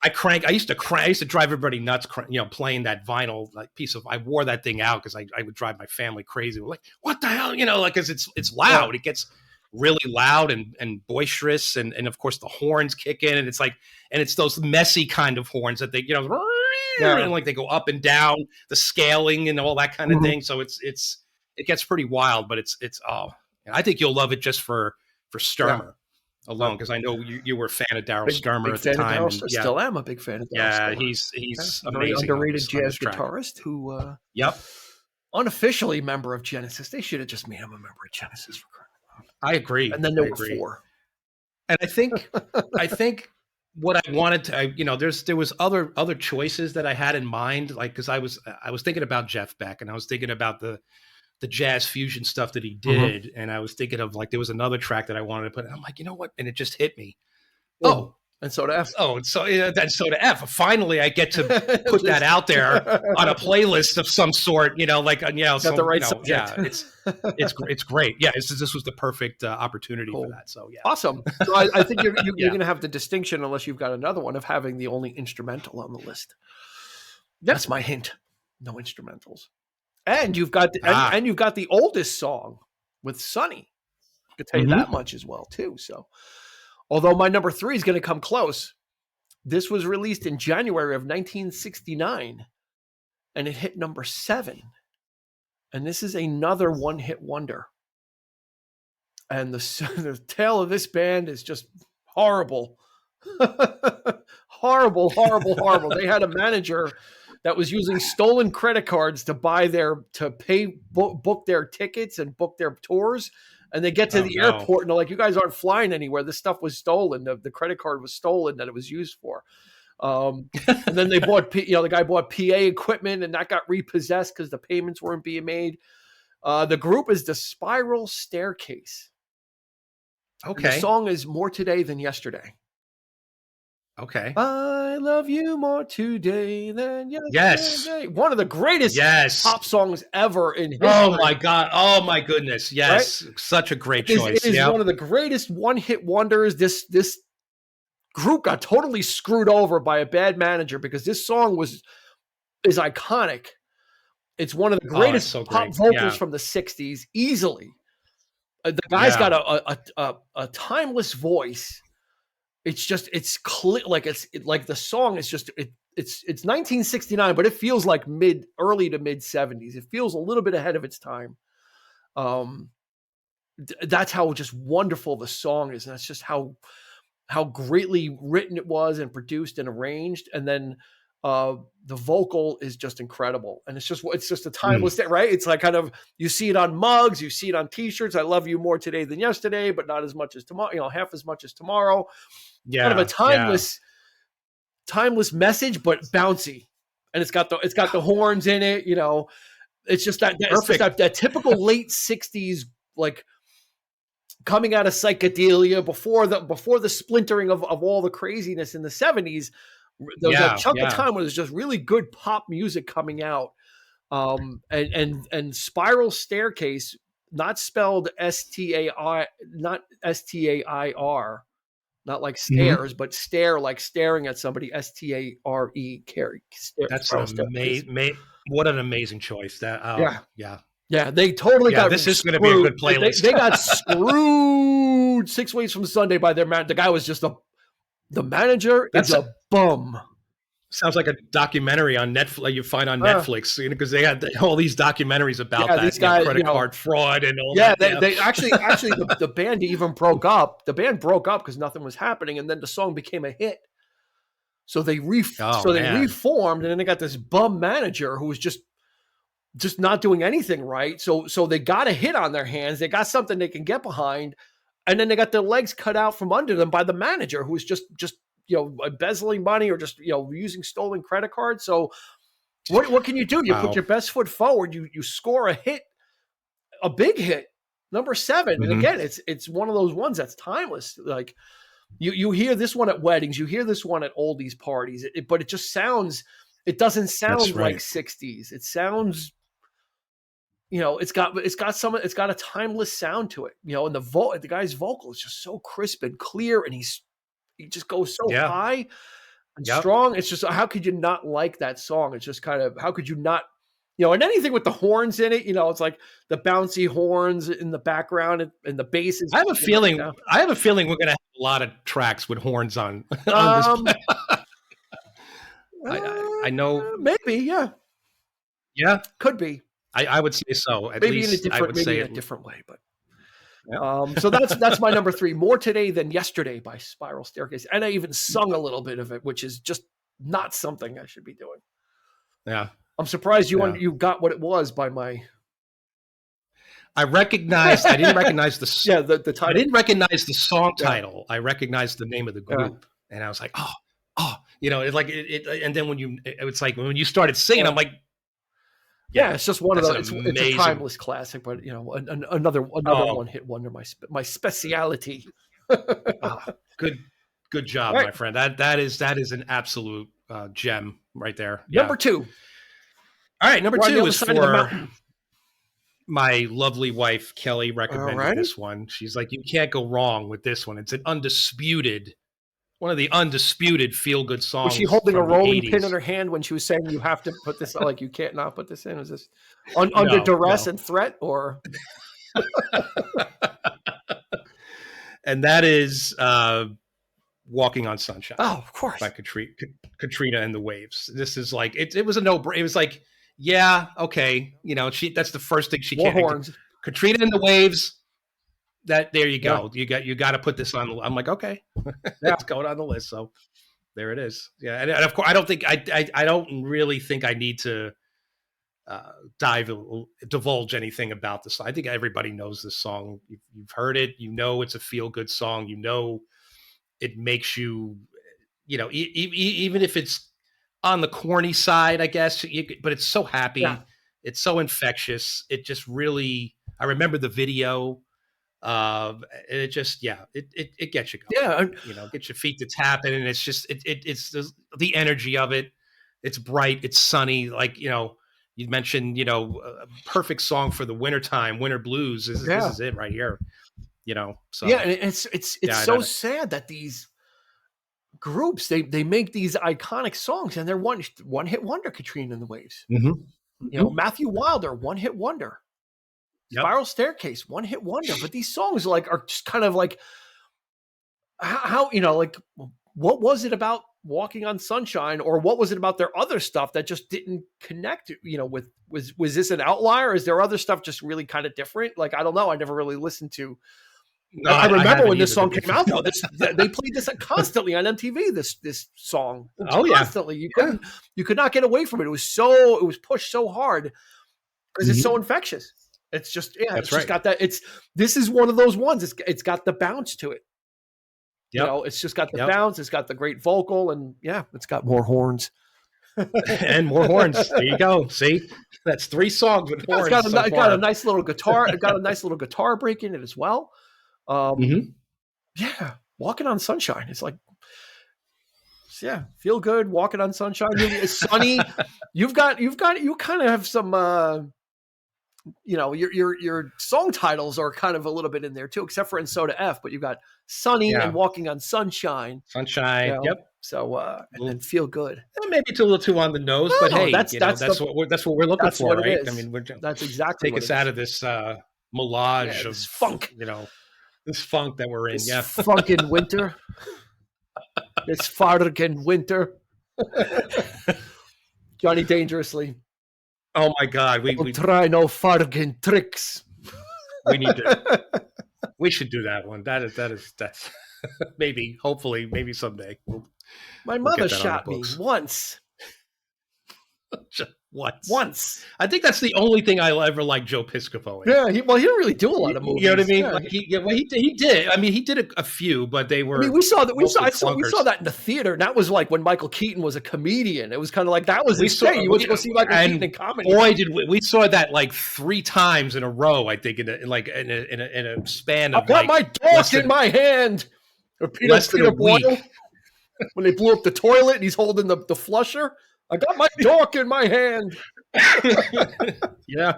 I used to drive everybody nuts, playing that vinyl piece of. I wore that thing out because I would drive my family crazy. We're like, what the hell, because it's loud. It gets really loud and boisterous, and of course the horns kick in, and it's those messy kind of horns that they and like they go up and down, the scaling and all that kind of thing. So it gets pretty wild, but I think you'll love it just for Sturmer alone, because I know you were a fan of Daryl Sturmer at the time. Still am a big fan of Daryl Sturmer. He's a very underrated jazz guitarist who unofficially member of Genesis. They should have just made him a member of Genesis for crying. I agree. And then there were 4. And I think what I wanted to, there was other choices that I had in mind, like, because I was thinking about Jeff Beck, and I was thinking about the jazz fusion stuff that he did, and I was thinking of there was another track that I wanted to put, and I'm like, you know what? And it just hit me. And And Soda F. Oh, and Soda F. Finally, I get to put that out there on a playlist of some sort. Got the right subject. Yeah, it's great. Yeah, this was the perfect opportunity for that. So yeah, awesome. So I think you're going to have the distinction, unless you've got another one, of having the only instrumental on the list. That's my hint. No instrumentals. And you've got and you've got the oldest song with Sonny. I could tell you that much as well too. So, although my number 3 is going to come close, this was released in January of 1969, and it hit number 7. And this is another one-hit wonder. And the tale of this band is just horrible. Horrible. They had a manager that was using stolen credit cards to book their tickets and book their tours. And they get to the airport and they're like, you guys aren't flying anywhere. This stuff was stolen. The credit card was stolen that it was used for. And then they bought, the guy bought PA equipment, and that got repossessed because the payments weren't being made. The group is the Spiral Staircase. Okay. And the song is More Today Than Yesterday. Okay. I love you more today than yesterday. Yes. One of the greatest pop songs ever in history. Oh my God. Oh my goodness. Yes. Right? Such a great choice. It is one of the greatest one-hit wonders. This group got totally screwed over by a bad manager because this song is iconic. It's one of the greatest pop vocals from the 60s, easily. The guy's got a timeless voice. It's clear, like the song is just it's 1969, but it feels like early to mid 70s. It feels a little bit ahead of its time. That's how just wonderful the song is, and that's just how greatly written it was and produced and arranged. And then the vocal is just incredible, and it's just a timeless thing, right? It's like kind of, you see it on mugs, you see it on T-shirts. I love you more today than yesterday, but not as much as tomorrow. Half as much as tomorrow. Yeah, kind of a timeless message, but bouncy, and it's got the horns in it. It's just that typical late 60s, like coming out of psychedelia before the splintering of all the craziness in the 70s. There was a chunk of time where there's just really good pop music coming out. And Spiral Staircase, not spelled S-T-A-I, not S-T-A-I-R, not like stairs, but stare like staring at somebody, S-T-A-R-E. That's what an amazing choice. Yeah, they totally got this is going to be a good playlist. They got screwed 6 weeks from Sunday by their man. The guy was just the manager is a bum. Sounds like a documentary on Netflix. You find on Netflix, because they had all these documentaries about that, these guys, credit card fraud and all that. They actually the band even broke up. The band broke up because nothing was happening, and then the song became a hit. So they reformed, and then they got this bum manager who was just not doing anything right. So they got a hit on their hands. They got something they can get behind, and then they got their legs cut out from under them by the manager, who was just embezzling money or just using stolen credit cards. So what can you do? You put your best foot forward. You score a hit, a big hit, number 7. And again, it's one of those ones that's timeless. Like you hear this one at weddings, you hear this one at oldies parties, but it just sounds. It doesn't sound like 60s. It sounds. It's got a timeless sound to it. And the guy's vocal is just so crisp and clear, and he just goes so high and strong. It's just, how could you not like that song? It's just kind of, how could you not, and anything with the horns in it, it's like the bouncy horns in the background and the bass is. I have a feeling we're going to have a lot of tracks with horns on this. I know. Maybe. Yeah. Yeah. Could be. I would say so. Maybe in a different way, but. So that's my number 3, More Today Than Yesterday by Spiral Staircase. And I even sung a little bit of it, which is just not something I should be doing. Yeah. I'm surprised you got what it was by my. I didn't recognize the the title. I didn't recognize the song title. I recognized the name of the group, and I was like, it's like it. And then it's like when you started singing, I'm like. Yeah, it's just one of those. It's a timeless classic, but another one-hit wonder. My speciality. Good Good job, my friend. That is an absolute gem right there. Number 2. All right, number 2 is for my lovely wife, Kelly, recommended this one. She's like, you can't go wrong with this one. It's one of the undisputed feel-good songs. Was she holding a rolling pin in her hand when she was saying you have to put this, like you can't not put this in? Is this under duress and threat, or? And that is Walking on Sunshine. Oh, of course. By Katrina and the Waves. This is like, it was a no-brainer. It was like, yeah, okay. That's the first thing she can. Katrina and the Waves. There you go. Yeah. You got to put this on. I'm like, okay, it's going on the list. So there it is. Yeah, and of course, I don't really think I need to divulge anything about this. I think everybody knows this song. You've heard it. It's a feel good song. It makes you, even if it's on the corny side, I guess. But it's so happy. Yeah. It's so infectious. It just really. I remember the video. It just, it gets you going. Yeah, get your feet to tapping, and it's just it's the energy of it. It's bright, it's sunny. Like you mentioned, a perfect song for the wintertime, winter blues. This is it right here. So yeah, and it's so sad that these groups they make these iconic songs and they're one hit wonder. Katrina and the Waves. Mm-hmm. Matthew Wilder, one hit wonder. Yep. Spiral Staircase, one hit wonder. But these songs are just kind of like how what was it about Walking on Sunshine, or what was it about their other stuff that just didn't connect? With was this an outlier? Is there other stuff just really kind of different? Like I don't know. I never really listened to. No, I remember when this song came out though. They played this constantly on MTV. This song, constantly. You could not get away from it. It was pushed so hard because it's so infectious. It's just just got that. This is one of those ones. It's got the bounce to it. Yep. It's just got the bounce. It's got the great vocal, and it's got more horns. And more horns. There you go. See, that's 3 songs with horns. It's got a nice little guitar. It got a nice little guitar break in it as well. Yeah, Walking on Sunshine. It's like, feel good. Walking on Sunshine. It's sunny. You kind of have some. Your song titles are kind of a little bit in there too, except for in Soda F, but you've got Sunny and Walking on Sunshine. Yep. So and then Feel Good. Maybe it's a little too on the nose, but hey, that's what we're looking for, right? I mean, that's exactly take us out of this melange of funk. This funk that we're in. This funkin' winter. This fargen winter. Johnny Dangerously. Oh my God! We try no fargen tricks. We should do that one. That's maybe, hopefully, maybe someday. My mother shot me once. Once. I think that's the only thing I ever liked Joe Piscopo in. Yeah, he didn't really do a lot of movies. You know what I mean? Yeah. He did. I mean, he did a few, but they were. I mean, we saw that. We saw that in the theater, and that was like when Michael Keaton was a comedian. It was kind of like that was his thing. You went to go see Michael Keaton in comedy. Boy, did we saw that like 3 times in a row. I think in a span of. I got my dog in my hand. Peter Boyle, when they blew up the toilet and he's holding the flusher. I got my dog in my hand. Yeah.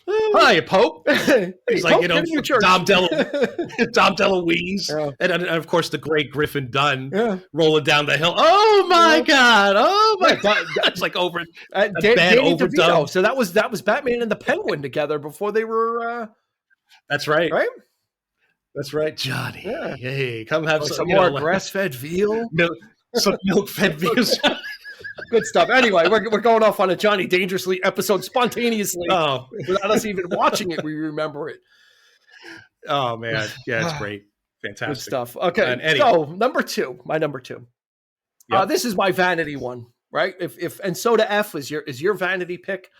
Hi, Pope. He's like, Dom DeLuise. And of course, the great Griffin Dunn rolling down the hill. Oh, my God. Oh, my God. It's like over. Danny DeVito. So that was Batman and the Penguin together before they were. That's right. Right? That's right, Johnny. Yeah. Hey, come have some more grass-fed veal. Some milk-fed veal. Good stuff. Anyway, we're going off on a Johnny Dangerously episode spontaneously. Oh, without us even watching it, we remember it. Oh man, yeah, it's great, fantastic good stuff. Okay, so my number two. Yep. This is my vanity one, right? If and Soda F is your vanity pick.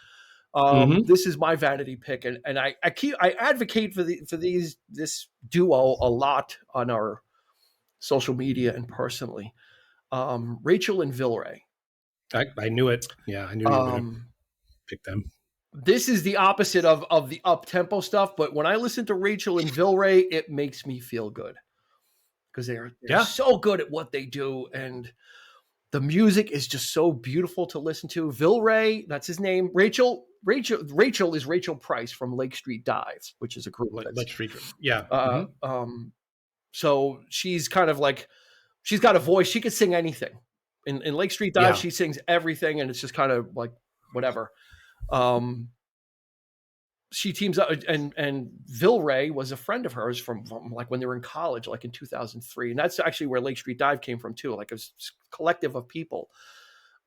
This is my vanity pick, and I advocate for this duo a lot on our social media and personally. Rachel and Vilray. I knew it. Yeah, I knew you were going to pick them. This is the opposite of the up-tempo stuff, but when I listen to Rachel and Vilray, it makes me feel good. because they're so good at what they do, and the music is just so beautiful to listen to. Vilray, that's his name. Rachel is Rachel Price from Lake Street Dive, which is a group. Lake Street, yeah. So she's kind of like, she's got a voice. She could sing anything. In Lake Street Dive, she sings everything, and it's just kind of like whatever. She teams up, and Vilray was a friend of hers from like when they were in college, like in 2003, and that's actually where Lake Street Dive came from too, like a collective of people.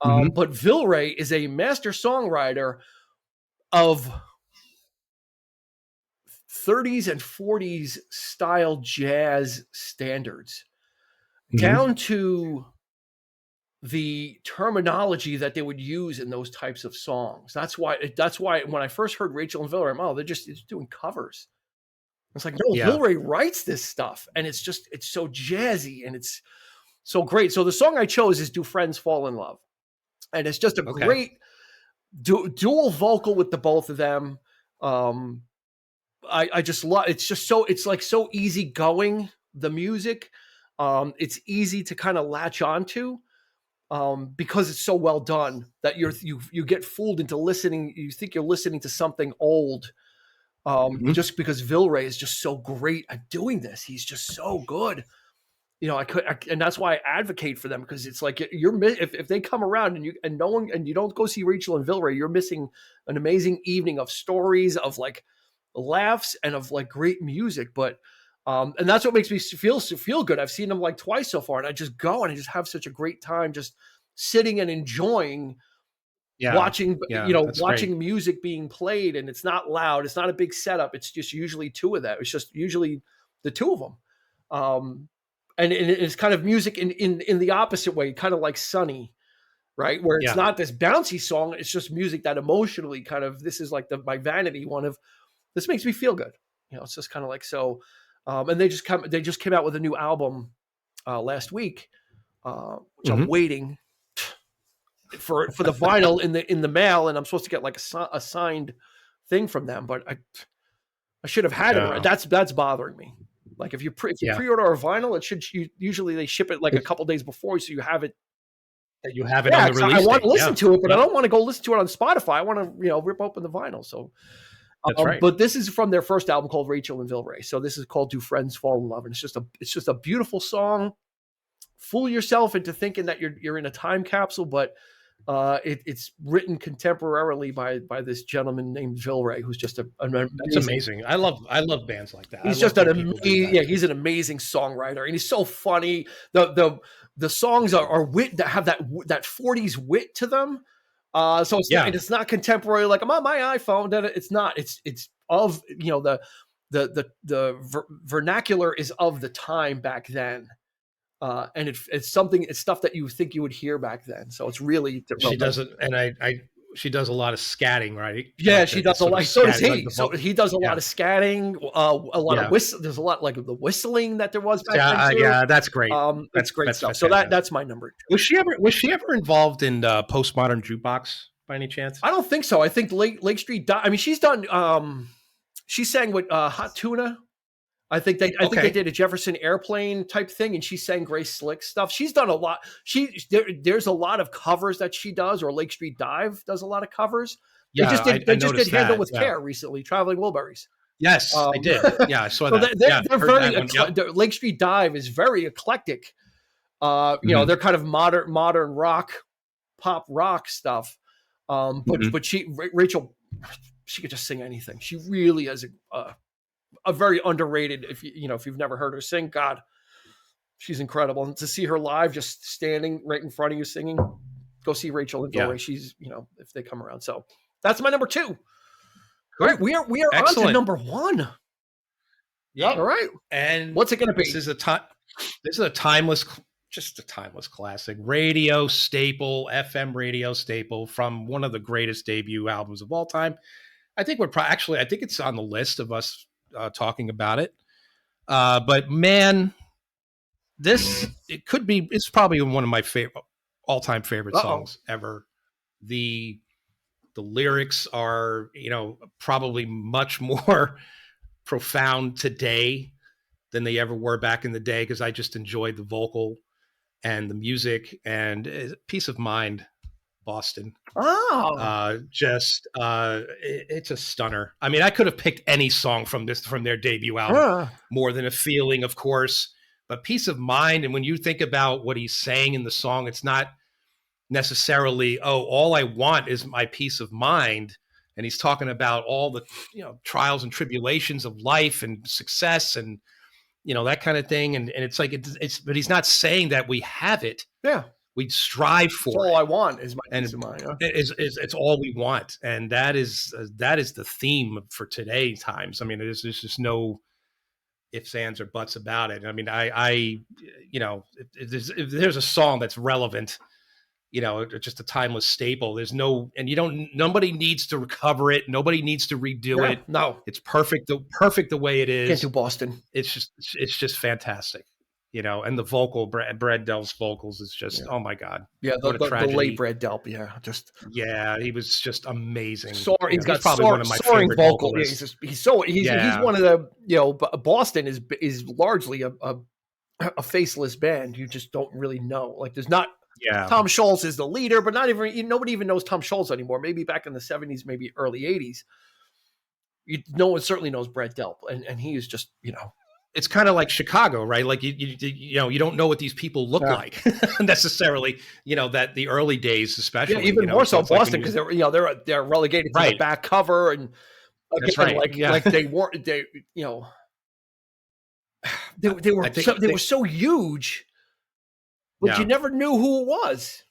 But Vilray is a master songwriter of 30s and 40s style jazz standards, down to the terminology that they would use in those types of songs. That's why when I first heard Rachel and Vilray, they're just doing covers. It's like, no, Vilray writes this stuff, and it's so jazzy and it's so great. So the song I chose is "Do Friends Fall in Love," and it's just a great dual vocal with the both of them. I just love. It's like so easy going. The music, it's easy to kind of latch onto. Because it's so well done that you get fooled into listening. You think you're listening to something old, just because Vilray is just so great at doing this. He's just so good. And that's why I advocate for them, because it's like if they come around and you don't go see Rachel and Vilray, you're missing an amazing evening of stories, of like laughs, and of like great music. But and that's what makes me feel good. I've seen them like twice so far, and I just go and I just have such a great time just sitting and enjoying watching watching music being played, and it's not loud. It's not a big setup. It's just usually two of them. It's just usually the two of them. And it's kind of music in the opposite way, kind of like Sunny, right? Where it's not this bouncy song. It's just music that emotionally kind of, this is like my vanity one of, this makes me feel good. It's just kind of like, so. And they just came out with a new album last week, which I'm waiting for the vinyl in the mail, and I'm supposed to get like a signed thing from them, but I should have had it. Right. That's bothering me. Like if you pre-order a vinyl, usually they ship it like a couple days before, so you have it. That you have it on the release. I want to listen to it, but I don't want to go listen to it on Spotify. I want to rip open the vinyl. So. That's right. But this is from their first album called Rachel and Vilray. So this is called "Do Friends Fall in Love," and it's just a beautiful song. Fool yourself into thinking that you're in a time capsule, but it's written contemporarily by this gentleman named Vilray, who's just that's amazing. I love bands like that. He's just he's an amazing songwriter, and he's so funny. The songs are wit that have that 40s wit to them. So it's not contemporary, like I'm on my iPhone. That it's not. It's of the vernacular is of the time back then, and it's stuff that you think you would hear back then. So it's really she does it, and she does a lot of scatting, right? Yeah, she does a lot. So does he. So he does a lot of scatting, a lot of whistle. There's a lot like the whistling that there was back then too. Yeah, that's great. That's great stuff. So that's my number 2. Was she ever involved in Postmodern Jukebox by any chance? I don't think so. I think Lake Street Dive. I mean, she's done. She sang with Hot Tuna. I think they did a Jefferson Airplane type thing, and she sang Grace Slick stuff. She's done a lot. There's a lot of covers that she does, or Lake Street Dive does a lot of covers. Yeah, they just did Handle with Care recently, Traveling Wilburys. Yes, I did. Yeah, I saw that. They're very Lake Street Dive is very eclectic. They're kind of modern rock, pop rock stuff. But Rachel, she could just sing anything. She really is a very underrated. If you've never heard her sing, God, she's incredible. And to see her live, just standing right in front of you singing, go see Rachel and Vilray. She's if they come around. So that's my number 2. All right, we are on to number 1. Yeah. All right. And what's it going to be? This is a timeless classic radio staple, FM radio staple from one of the greatest debut albums of all time. I think I think it's on the list of us talking about it. But man, it's probably one of my all-time favorite songs ever. The lyrics are, probably much more profound today than they ever were back in the day, because I just enjoyed the vocal and the music, and Peace of Mind, Boston. Oh, It's a stunner. I mean, I could have picked any song from their debut album, More Than a Feeling, of course, but Peace of Mind. And when you think about what he's saying in the song, it's not necessarily, oh, all I want is my peace of mind. And he's talking about all the, trials and tribulations of life and success and, that kind of thing. And it's like, but he's not saying that we have it. Yeah. We strive for it. All I want is my peace of mind. Huh? It's all we want. And that is the theme for today's times. I mean, there's just no ifs, ands, or buts about it. I mean, if there's a song that's relevant, just a timeless staple, there's no, and nobody needs to recover it. Nobody needs to redo it. No, it's perfect the way it is. Can't do Boston. It's just fantastic. And the vocal, Brad Delp's vocals is just, oh my God. Yeah, the late Brad Delp, he was just amazing. He's got probably one of my favorite vocals. He's one of the, Boston is largely a faceless band. You just don't really know. Like there's not, Tom Scholz is the leader, but nobody even knows Tom Scholz anymore. Maybe back in the 70s, maybe early 80s. No one certainly knows Brad Delp, and he is just, It's kind of like Chicago, right? Like you don't know what these people look like necessarily. That the early days, especially, even more so Boston, because they're relegated to the back cover, and again, that's right. Like they weren't they were so huge, but you never knew who it was.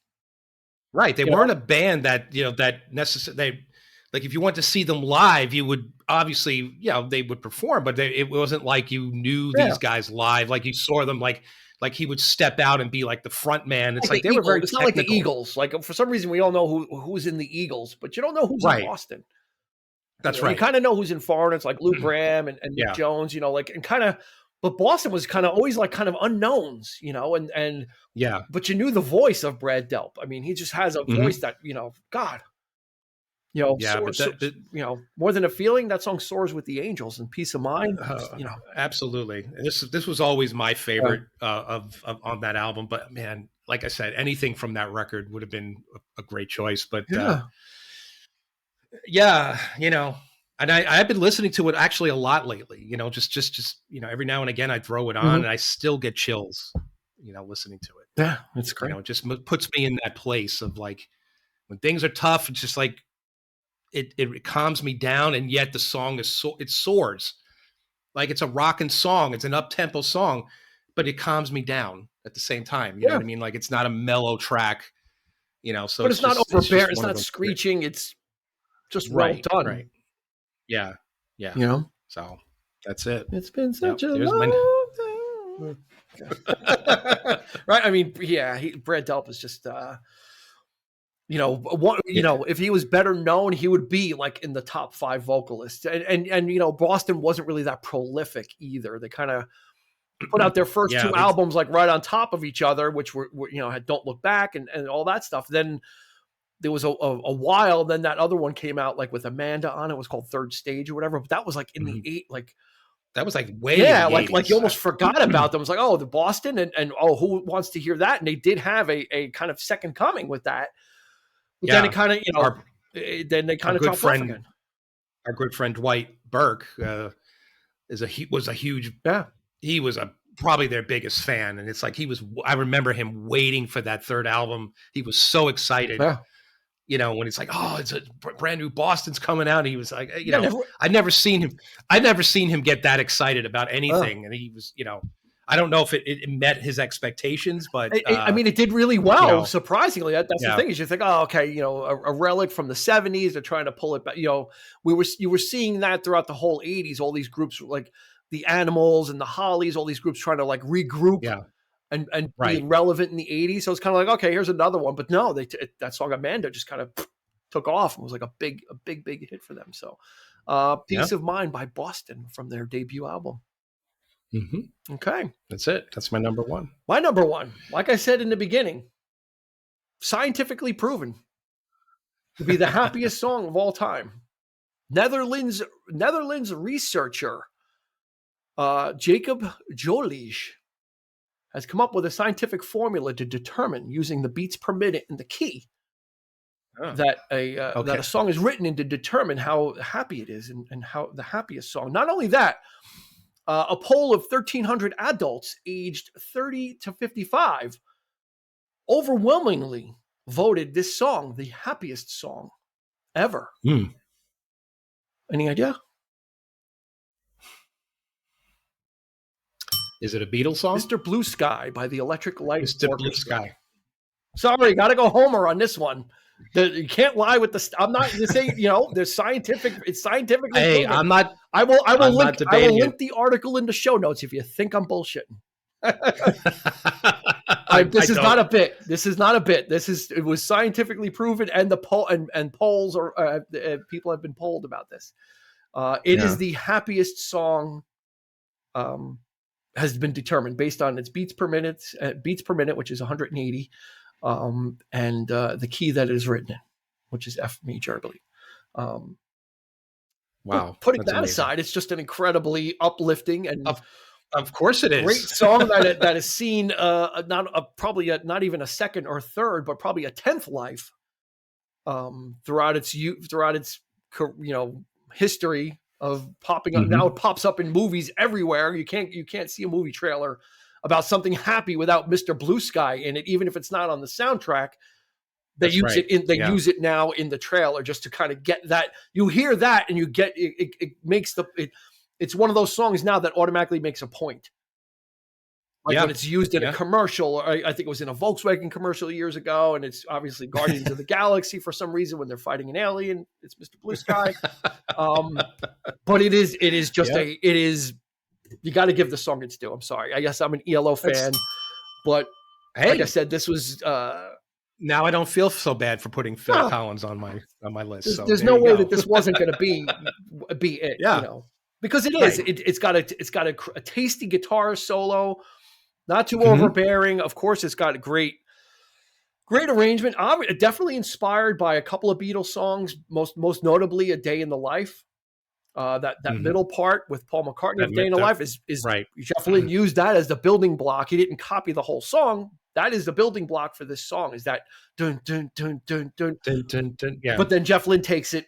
Right, they weren't a band that that necessarily. Like if you went to see them live, you would obviously, they would perform, but it wasn't like you knew these guys live. Like you saw them, like he would step out and be like the front man. It's like they were very. It's not like the Eagles. Like for some reason, we all know who's in the Eagles, but you don't know who's in Boston. That's right. You kind of know who's in foreigners, like Lou Gramm and Nick Jones. But Boston was kind of always like kind of unknowns, and But you knew the voice of Brad Delp. I mean, he just has a voice that God. More Than a Feeling, that song soars with the angels, and Peace of Mind. Absolutely. And this was always my favorite of on that album. But man, like I said, anything from that record would have been a great choice. But and I've been listening to it actually a lot lately. Just every now and again I throw it on, and I still get chills. Listening to it. Yeah, it's great. It just puts me in that place of like when things are tough. It's just like. It calms me down, and yet the song it soars, like it's a rocking song. It's an up-tempo song, but it calms me down at the same time. You know what I mean? Like it's not a mellow track, So but it's not overbearing. It's not screeching. It's just well done. Right? Yeah. So that's it. It's been such a long time. Right? I mean, Brad Delp is just. If he was better known, he would be like in the top 5 vocalists. And Boston wasn't really that prolific either. They kind of put out their first 2 albums like right on top of each other, which were had Don't Look Back and all that stuff. Then there was a while. Then that other one came out like with Amanda on it. It was called Third Stage or whatever. But that was like in the that was like way like you almost forgot about them. It was like, oh, the Boston and who wants to hear that? And they did have a kind of second coming with that. But then it kind of, then they kind of dropped off again. Our good friend Dwight Burke was a huge. He was probably their biggest fan, and it's like I remember him waiting for that third album. He was so excited. When it's like, oh, it's a brand new Boston's coming out. And he was like, I'd never seen him get that excited about anything, and he was, I don't know if it met his expectations, but I mean, it did really well. Surprisingly, that's the thing is you think, oh, okay, a relic from the 70s. They're trying to pull it back. You were seeing that throughout the whole 80s. All these groups like the Animals and the Hollies, all these groups trying to like regroup and be relevant in the 80s. So it's kind of like, okay, here's another one. But no, that song Amanda just kind of took off and was like a big hit for them. So Peace of Mind by Boston from their debut album. Mm-hmm. Okay. That's it. That's my number 1. My number 1, like I said in the beginning, scientifically proven to be the happiest song of all time. Netherlands researcher Jacob Jolich has come up with a scientific formula to determine, using the beats per minute in the key, that a song is written in, to determine how happy it is, and how the happiest song. Not only that, a poll of 1,300 adults aged 30 to 55 overwhelmingly voted this song the happiest song ever. Any idea? Is it a Beatles song? Mr. Blue Sky by the Electric Light Mr. Orchestra. Blue Sky. Sorry, got to go Homer on this one. You can't lie with the. I'm not to say, there's scientific. It's scientifically. Hey, proven. I'm not. I will link it. The article in the show notes if you think I'm bullshitting. This is not a bit. It was scientifically proven, and the poll and polls are people have been polled about this. It is the happiest song. Has been determined based on its beats per minute, which is 180, and the key that it is written in, which is F major, I believe. Wow! Putting that aside, it's just an incredibly uplifting and of course it is great song that is seen probably not even a second or third, but probably a 10th life throughout its history of popping up. Now it pops up in movies everywhere. You can't see a movie trailer about something happy without Mr. Blue Sky in it, even if it's not on the soundtrack. They use it now in the trailer just to kind of get that. You hear that and you get it makes it's one of those songs now that automatically makes a point. Like when it's used in a commercial, or I think it was in a Volkswagen commercial years ago, and it's obviously Guardians of the Galaxy for some reason when they're fighting an alien. It's Mr. Blue Sky. But it is you got to give the song its due. I'm sorry. I guess I'm an ELO fan, but like I said, this was. Now I don't feel so bad for putting Phil Collins on my list. There's no way that this wasn't going to be it. Because it is. It's got a tasty guitar solo. Not too overbearing. Of course, it's got a great arrangement. Definitely inspired by a couple of Beatles songs, most notably "A Day in the Life." That middle part with Paul McCartney, "A Day in the Life," is right. Jeff used that as the building block. He didn't copy the whole song. That is the building block for this song. Is that dun dun dun dun dun dun dun dun? Yeah. But then Jeff Lynne takes it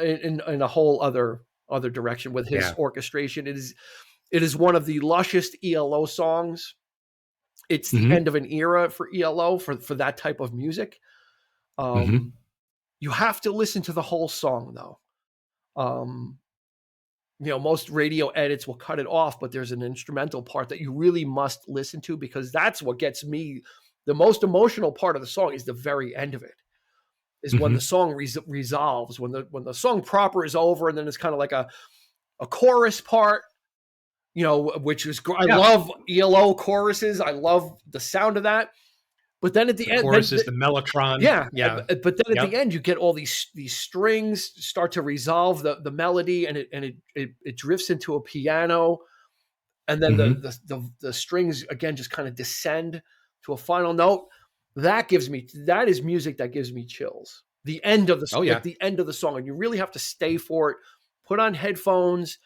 in a whole other direction with his orchestration. It is one of the lushest ELO songs. It's the end of an era for ELO for that type of music. You have to listen to the whole song though. Most radio edits will cut it off, but there's an instrumental part that you really must listen to, because that's what gets me. The most emotional part of the song is the very end of it. Is when the song resolves, when the song proper is over, and then it's kind of like a chorus part, which is I love ELO choruses. I love the sound of that. But then at the end, chorus is the mellotron. But then at the end, you get all these strings start to resolve the melody, and it drifts into a piano, and then the strings again just kind of descend to a final note. That is music that gives me chills. The end of the song, the end of the song, and you really have to stay for it. Put on headphones,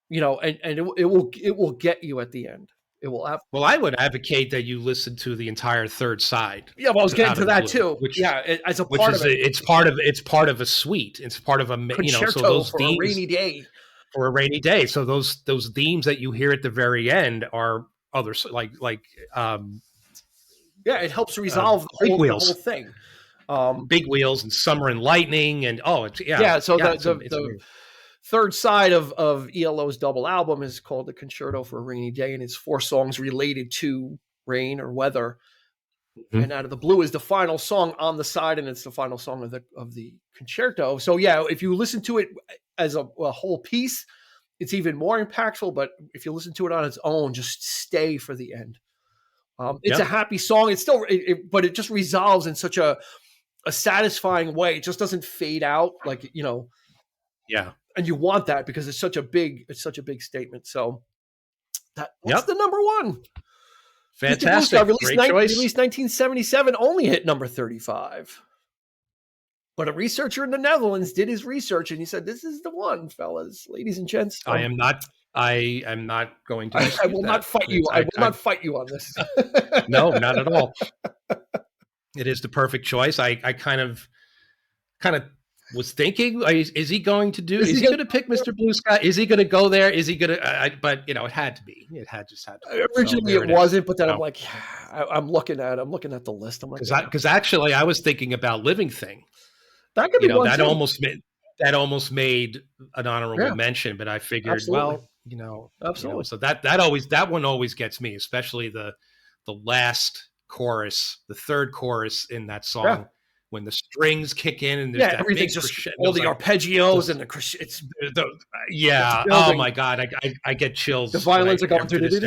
and it will get you at the end. It will have. Well, I would advocate that you listen to the entire third side. Yeah, well, I was getting to that too. As a part of it, it's part of a suite. It's part of a concerto so those for themes, a rainy day. For a rainy day. So those themes that you hear at the very end are others like. It helps resolve the whole thing. Big Wheels and Summer and Lightning and So the third side of ELO's double album is called the Concerto for a Rainy Day, and it's 4 songs related to rain or weather. And Out of the Blue is the final song on the side, and it's the final song of the concerto. So if you listen to it as a whole piece, it's even more impactful. But if you listen to it on its own, just stay for the end. It's a happy song. It's still, but it just resolves in such a satisfying way. It just doesn't fade out And you want that because it's such a big statement. So that's the number one. Fantastic. Released 1977, only hit number 35. But a researcher in the Netherlands did his research and he said, "This is the one, fellas, ladies and gents." I am not I am not going to. I will not fight you. I will not fight you on this. No, not at all. It is the perfect choice. I kind of was thinking, is he going to do? Is he going to pick Mr. Blue Sky? Is he going to go there? Is he going to? But it had to be. It just had to be. Originally, it wasn't, but then I'm like, I'm looking at the list. I'm like, because actually, I was thinking about Living Thing. That could be one that almost made an honorable mention, but I figured, absolutely. Absolutely. So that one always gets me, especially the last chorus, the third chorus in that song. Yeah. When the strings kick in and there's that everything's big just all the arpeggios and it's oh my god, I get chills. The violins are going through. It's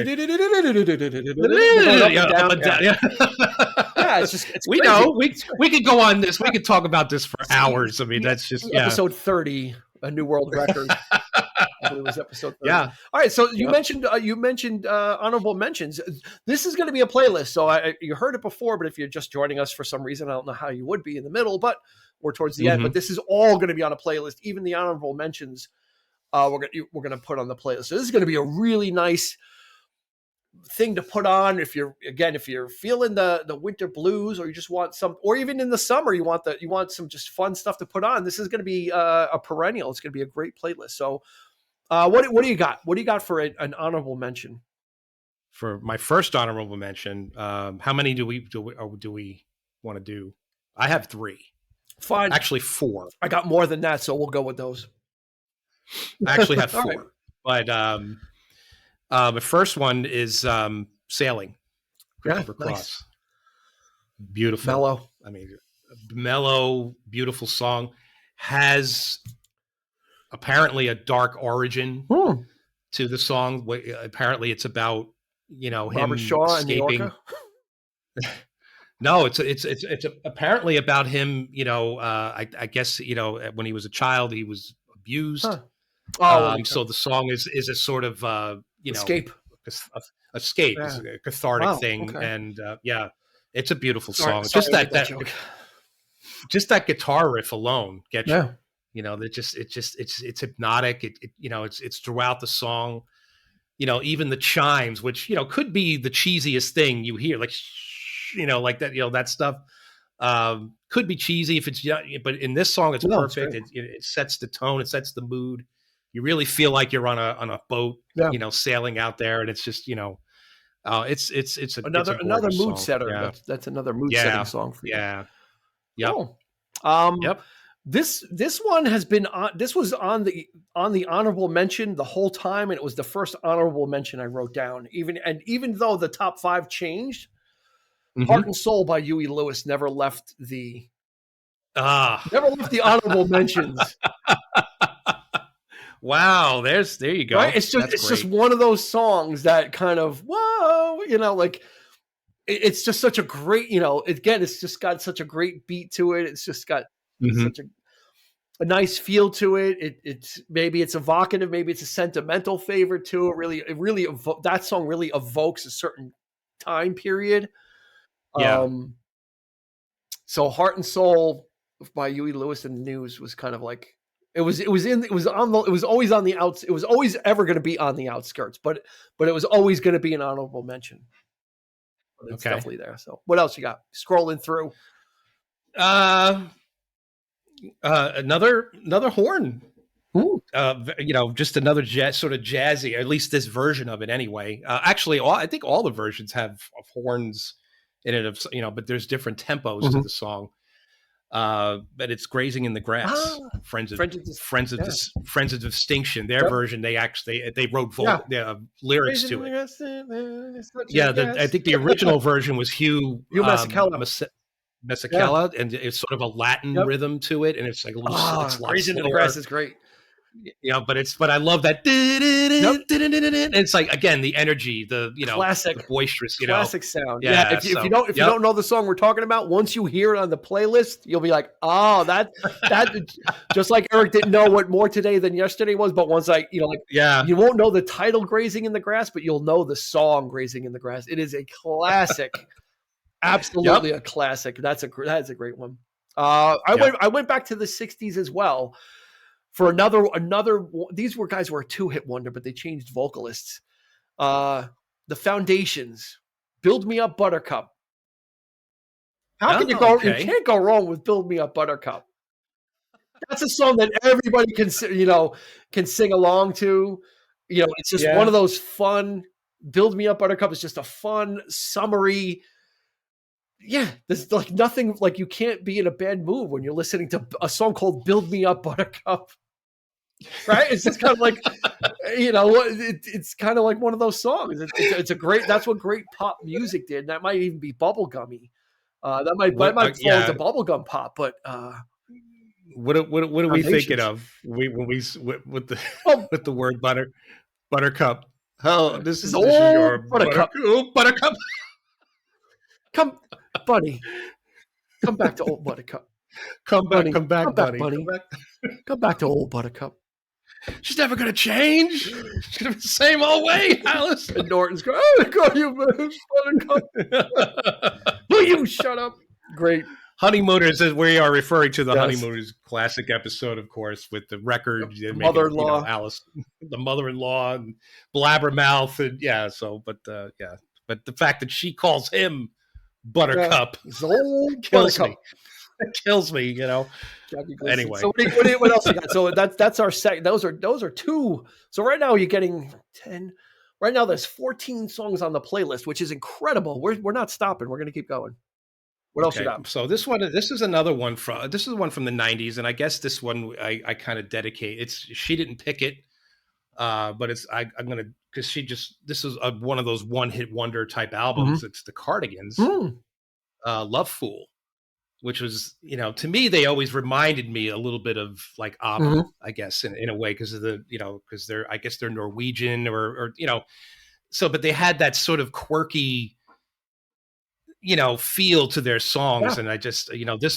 we crazy. Know we could go on this. We could talk about this for hours. I mean, that's just episode 30, a new world record. I believe it was episode 30. Yeah. All right. So you mentioned honorable mentions. This is going to be a playlist. So you heard it before, but if you're just joining us for some reason, I don't know how you would be in the middle, but we're towards the end. But this is all going to be on a playlist. Even the honorable mentions, we're going to put on the playlist. So this is going to be a really nice thing to put on if you're feeling the winter blues, or you just want some, or even in the summer you want some just fun stuff to put on. This is going to be a perennial. It's going to be a great playlist. So what do you got? What do you got for an honorable mention? For my first honorable mention, how many do we want to do? I have 3. Fine. Actually 4. I got more than that, so we'll go with those. I actually have 4. Right. But the first one is Sailing. Christopher Cross. Nice. Beautiful. Mellow. I mean, mellow, beautiful song. Has apparently a dark origin to the song. Apparently it's about, Robert him Shaw escaping. And No, it's apparently about him, I guess, when he was a child, he was abused. Huh. So the song is a sort of, escape. Escape. Yeah. It's a cathartic thing. Okay. And it's a beautiful song. Sorry, just that guitar riff alone gets you. It's hypnotic. It's throughout the song. Even the chimes, which could be the cheesiest thing you hear, like like that. That stuff could be cheesy if it's, but in this song it's perfect. It sets the tone. It sets the mood. You really feel like you're on a boat, sailing out there, and it's just it's another mood song. setter. Yeah. That's another mood setting song for you. Yeah. Yep. Cool. Yep. This one has been on. This was on the honorable mention the whole time, and it was the first honorable mention I wrote down. Even though the top 5 changed, Heart and Soul by Huey Lewis never left the honorable mentions. Wow, there you go. Right? It's just one of those songs that kind of like it's just such a great, again, it's just got such a great beat to it. It's just got such a nice feel to it. It's maybe it's evocative, maybe it's a sentimental favor to it. That song really evokes a certain time period. Yeah. So Heart and Soul by Huey Lewis and the News was kind of like it was always on the outs. It was always ever going to be on the outskirts, but it was always going to be an honorable mention. But it's definitely there. So what else you got? Scrolling through. Another horn. Just another sort of jazzy, at least this version of it anyway. Actually, I think all the versions have horns in it, but there's different tempos to the song. But it's Grazing in the Grass. Friends of Distinction. Their version, they wrote lyrics to it. I think the original version was Hugh Masekela, and it's sort of a Latin rhythm to it, and it's like a little. Grazing in the Grass is great. But I love that. And it's like, again, the energy, the classic, the boisterous, classic sound. Yeah. If you don't know the song we're talking about, once you hear it on the playlist, you'll be like, oh, that just like Eric didn't know what More Today Than Yesterday was, but once you won't know the title Grazing in the Grass, but you'll know the song Grazing in the Grass. It is a classic, absolutely a classic. That's a great one. I went back to the 60s as well. for another. These were guys who were a 2-hit wonder, but they changed vocalists. The Foundations, "Build Me Up, Buttercup." How can you go? Okay. You can't go wrong with "Build Me Up, Buttercup." That's a song that everybody can sing along to. It's just one of those fun. "Build Me Up, Buttercup" is just a fun, summery. Yeah, there's like nothing, like you can't be in a bad mood when you're listening to a song called "Build Me Up, Buttercup." Right? It's just kind of like, it's kind of like one of those songs. It's a great. That's what great pop music did. And that might even be bubblegummy. That might fall into bubblegum pop, but. What are we thinking of? With the word buttercup. Oh, this is your buttercup. Buttercup. Come, buddy. Come back to old Buttercup. Come back, buddy. Buddy. Come back to old Buttercup. She's never gonna change. She's gonna be the same old way, Alice. And Norton's going, "Oh, God, you Buttercup." Will you shut up? Great. Honeymooners, as we are referring to the Honeymooners classic episode, of course, with the record, mother-in-law, Alice, the mother-in-law, and Blabbermouth, and but the fact that she calls him Buttercup kills me. It kills me, Anyway, so what else you got? So that's our second. Those are two. So right now you're getting 10. Right now there's 14 songs on the playlist, which is incredible. We're not stopping. We're going to keep going. What else you got? So this is another one from the 90s, and I guess this one I kind of dedicate. She didn't pick it, but I'm gonna, because this is one of those one-hit wonder type albums. Mm-hmm. It's the Cardigans, "Love Fool," which was, to me, they always reminded me a little bit of like ABBA, mm-hmm. I guess in a way, because of because they're Norwegian or so, but they had that sort of quirky feel to their songs. Yeah. And I just,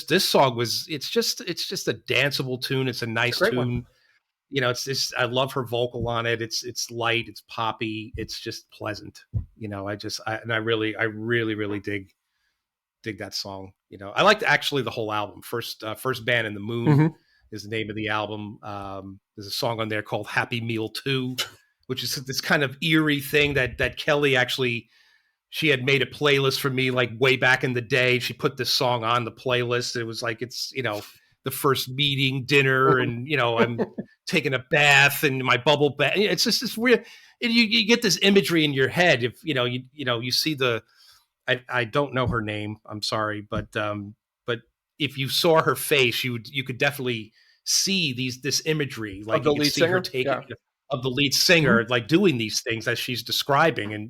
this song it's just a danceable tune. It's a nice tune. One. I love her vocal on it. It's light, it's poppy. It's just pleasant. I really dig that song. I liked actually the whole album. First Band in the Moon mm-hmm. is the name of the album. There's a song on there called "Happy Meal 2," which is this kind of eerie thing that Kelly actually, she had made a playlist for me like way back in the day. She put this song on the playlist. It was like, it's, the first meeting, dinner, and, I'm taking a bath and my bubble bath. It's just this weird, you get this imagery in your head. If, you see I don't know her name. I'm sorry. But if you saw her face, you could definitely see this imagery. Like you could see her taking of the lead singer, mm-hmm. like doing these things as she's describing. And,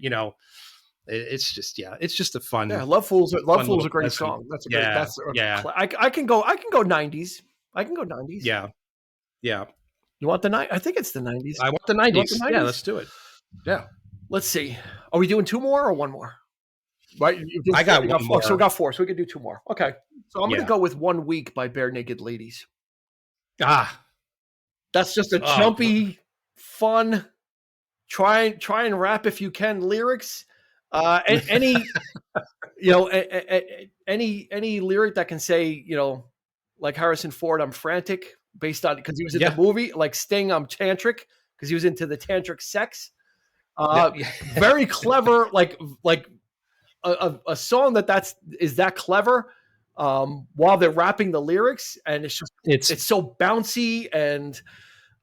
it's just a fun. Yeah, "Love Fool's a great song. That's a great. I can go 90s. I can go 90s. Yeah. You want the 90s? I think it's the 90s. I want the 90s. Yeah, let's do it. Yeah. Let's see. Are we doing 2 more or 1 more? Right. I got 1 more. So we got 4. So we can do 2 more. Okay. So I'm going to go with "One Week" by Bare Naked Ladies. That's just a jumpy, fun. Try and rap if you can lyrics. Any any lyric that can say, like Harrison Ford, "I'm frantic," based on, because he was in the movie, like Sting, "I'm tantric," because he was into the tantric sex. Very clever, like a song is that clever, while they're rapping the lyrics, and it's so bouncy, and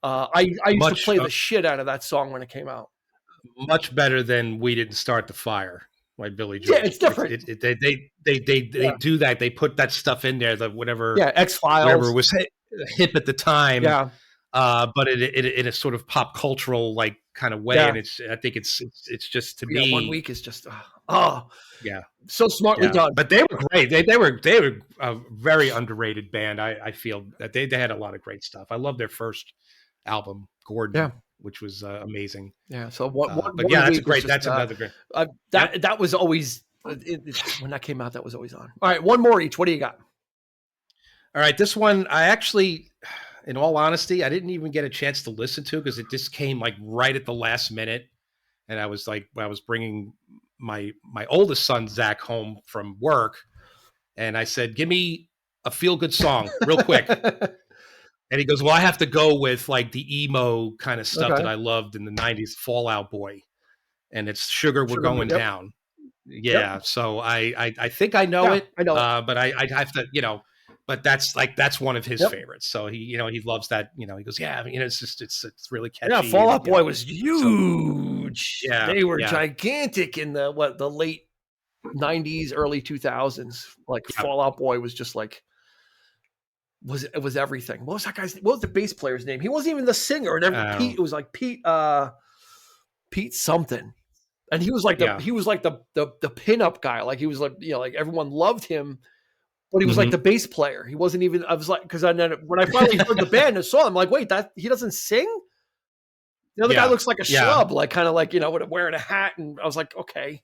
I used to play the shit out of that song when it came out. Much better than "We Didn't Start the Fire" by Billy Joel. Yeah, it's different. They do that. They put that stuff in there, that whatever. Yeah, X-Files. Whatever was hip at the time. Yeah. But in a sort of pop cultural like kind of way, and I think it's just, to me, "One Week" is just so smartly done. But they were great. They were a very underrated band. I feel that they had a lot of great stuff. I love their first album, Gordon, which was amazing. Yeah. So that's another great. That was always when that came out. That was always on. All right, 1 more each. What do you got? All right, this one I actually, in all honesty, I didn't even get a chance to listen to, because it just came like right at the last minute, and I was bringing my oldest son Zach home from work, and I said, "Give me a feel good song real quick." And he goes, well, I have to go with like the emo kind of stuff that I loved in the 90s, Fall Out Boy. And it's Sugar We're Going Down. Yeah. Yep. So I think I know it. I know but I'd have to, but that's one of his favorites. So he loves that, he goes, yeah, it's really catchy. Yeah, Fall Out Boy was huge. So, they were gigantic in the late 90s, early 2000s. Like Fall Out Boy was just like, it was everything. What was the bass player's name? He wasn't even the singer. And Pete, it was like Pete something. And he was like the pinup guy. Like he was like, like everyone loved him, but he was like the bass player. He wasn't even, I was like, because when I finally heard the band and saw him, I'm like, wait, he doesn't sing? The other guy looks like a schlub, like kind of like, wearing a hat. And I was like, okay.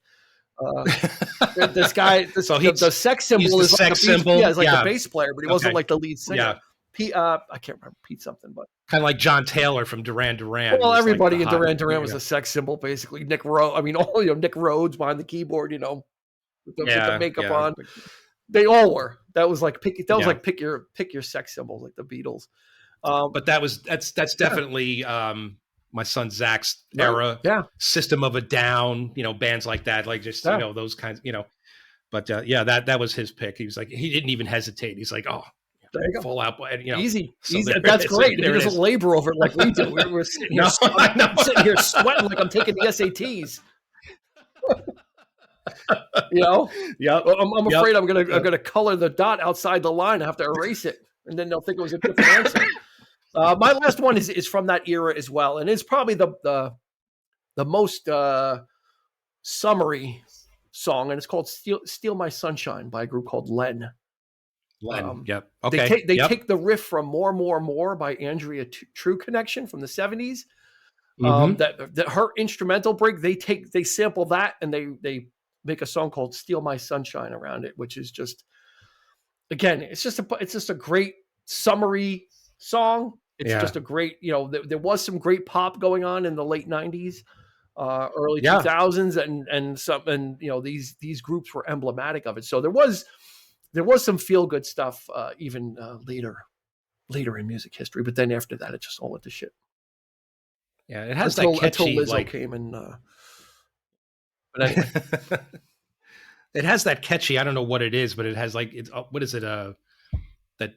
This guy, the sex symbol is like the bass player, but he wasn't like the lead singer. Yeah. Pete, I can't remember Pete something, but kind of like John Taylor from Duran Duran. Well, everybody in Duran Duran was a sex symbol, basically. Nick Rhodes behind the keyboard, with the makeup on. They all were. That was like pick your sex symbols, like the Beatles. But that's definitely my son Zach's era. Yeah, System of a Down, bands like that, like just those kinds, But that was his pick. He was like, he didn't even hesitate. He's like, oh. Fall Out Boy, easy. That's great. He doesn't labor over it like we do. We're sitting here, I'm sitting here sweating like I'm taking the SATs. Yeah. I'm afraid I'm gonna color the dot outside the line. I have to erase it, and then they'll think it was a different answer. My last one is from that era as well, and it's probably the most summary song, and it's called "Steal My Sunshine" by a group called Len. Yep. Okay. They take the riff from More by Andrea True Connection from the 70s. That her instrumental break, they sample that and they make a song called "Steal My Sunshine" around it, which is just, again, it's just a great summary song. It's just a great, there was some great pop going on in the late 90s, early 2000s, and these groups were emblematic of it. So there was some feel good stuff even later in music history, but then after that, it just all went to shit. Yeah, it has that catchy, until Lizzo came and. But anyway. It has that catchy. I don't know what it is, but it has like what is it? That.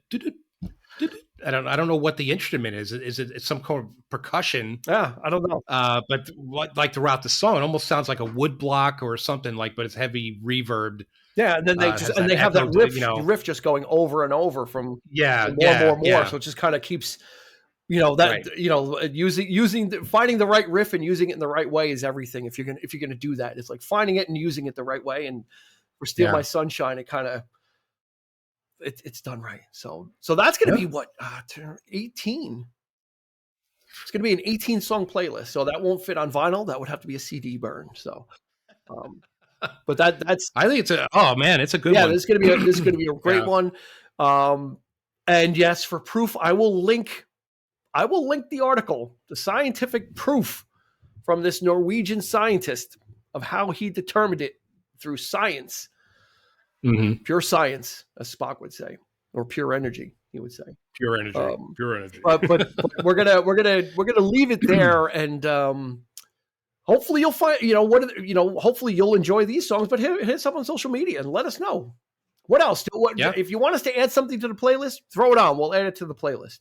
I don't know what the instrument is. Is it some kind of percussion? Yeah, I don't know. But like throughout the song, it almost sounds like a wood block or something like, but it's heavy reverbed. Yeah, and then they have that riff just going over and over from more. So it just kind of keeps, finding the right riff and using it in the right way is everything. If you're gonna do that, it's like finding it and using it the right way. And for "Steal My Sunshine," it kind of it's done right. So that's gonna be what 18. It's gonna be an 18 song playlist. So that won't fit on vinyl. That would have to be a CD burn. So. But that's. I think it's a good one. Yeah, this is gonna be a great one. And yes, for proof, I will link the article, the scientific proof from this Norwegian scientist of how he determined it through science, pure science, as Spock would say, or pure energy, he would say. Pure energy, pure energy. But we're gonna leave it there and. Hopefully you'll find, hopefully you'll enjoy these songs, but hit us up on social media and let us know. What else? If you want us to add something to the playlist, throw it on. We'll add it to the playlist.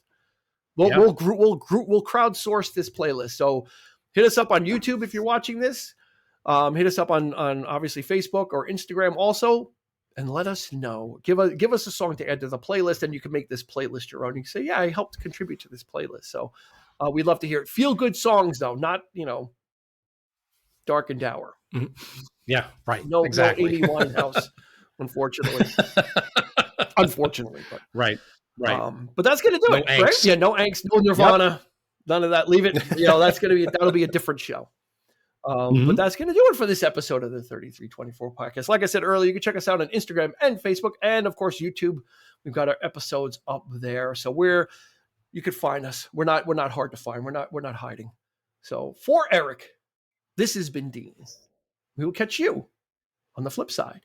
We'll crowdsource this playlist. So hit us up on YouTube if you're watching this. Hit us up on obviously Facebook or Instagram also, and let us know. Give us a song to add to the playlist, and you can make this playlist your own. You can say, yeah, I helped contribute to this playlist. So we'd love to hear it. Feel good songs though, not, dark and dour. Yeah, right. No, exactly. No 80 Winehouse, unfortunately. But, right. But that's gonna do it, angst. Right? Yeah, no angst, no Nirvana, none of that. Leave it. That'll be a different show. But that's gonna do it for this episode of the 3324 podcast. Like I said earlier, you can check us out on Instagram and Facebook, and of course YouTube. We've got our episodes up there, so you could find us. We're not hard to find. We're not hiding. So for Eric. This has been Dean. We will catch you on the flip side.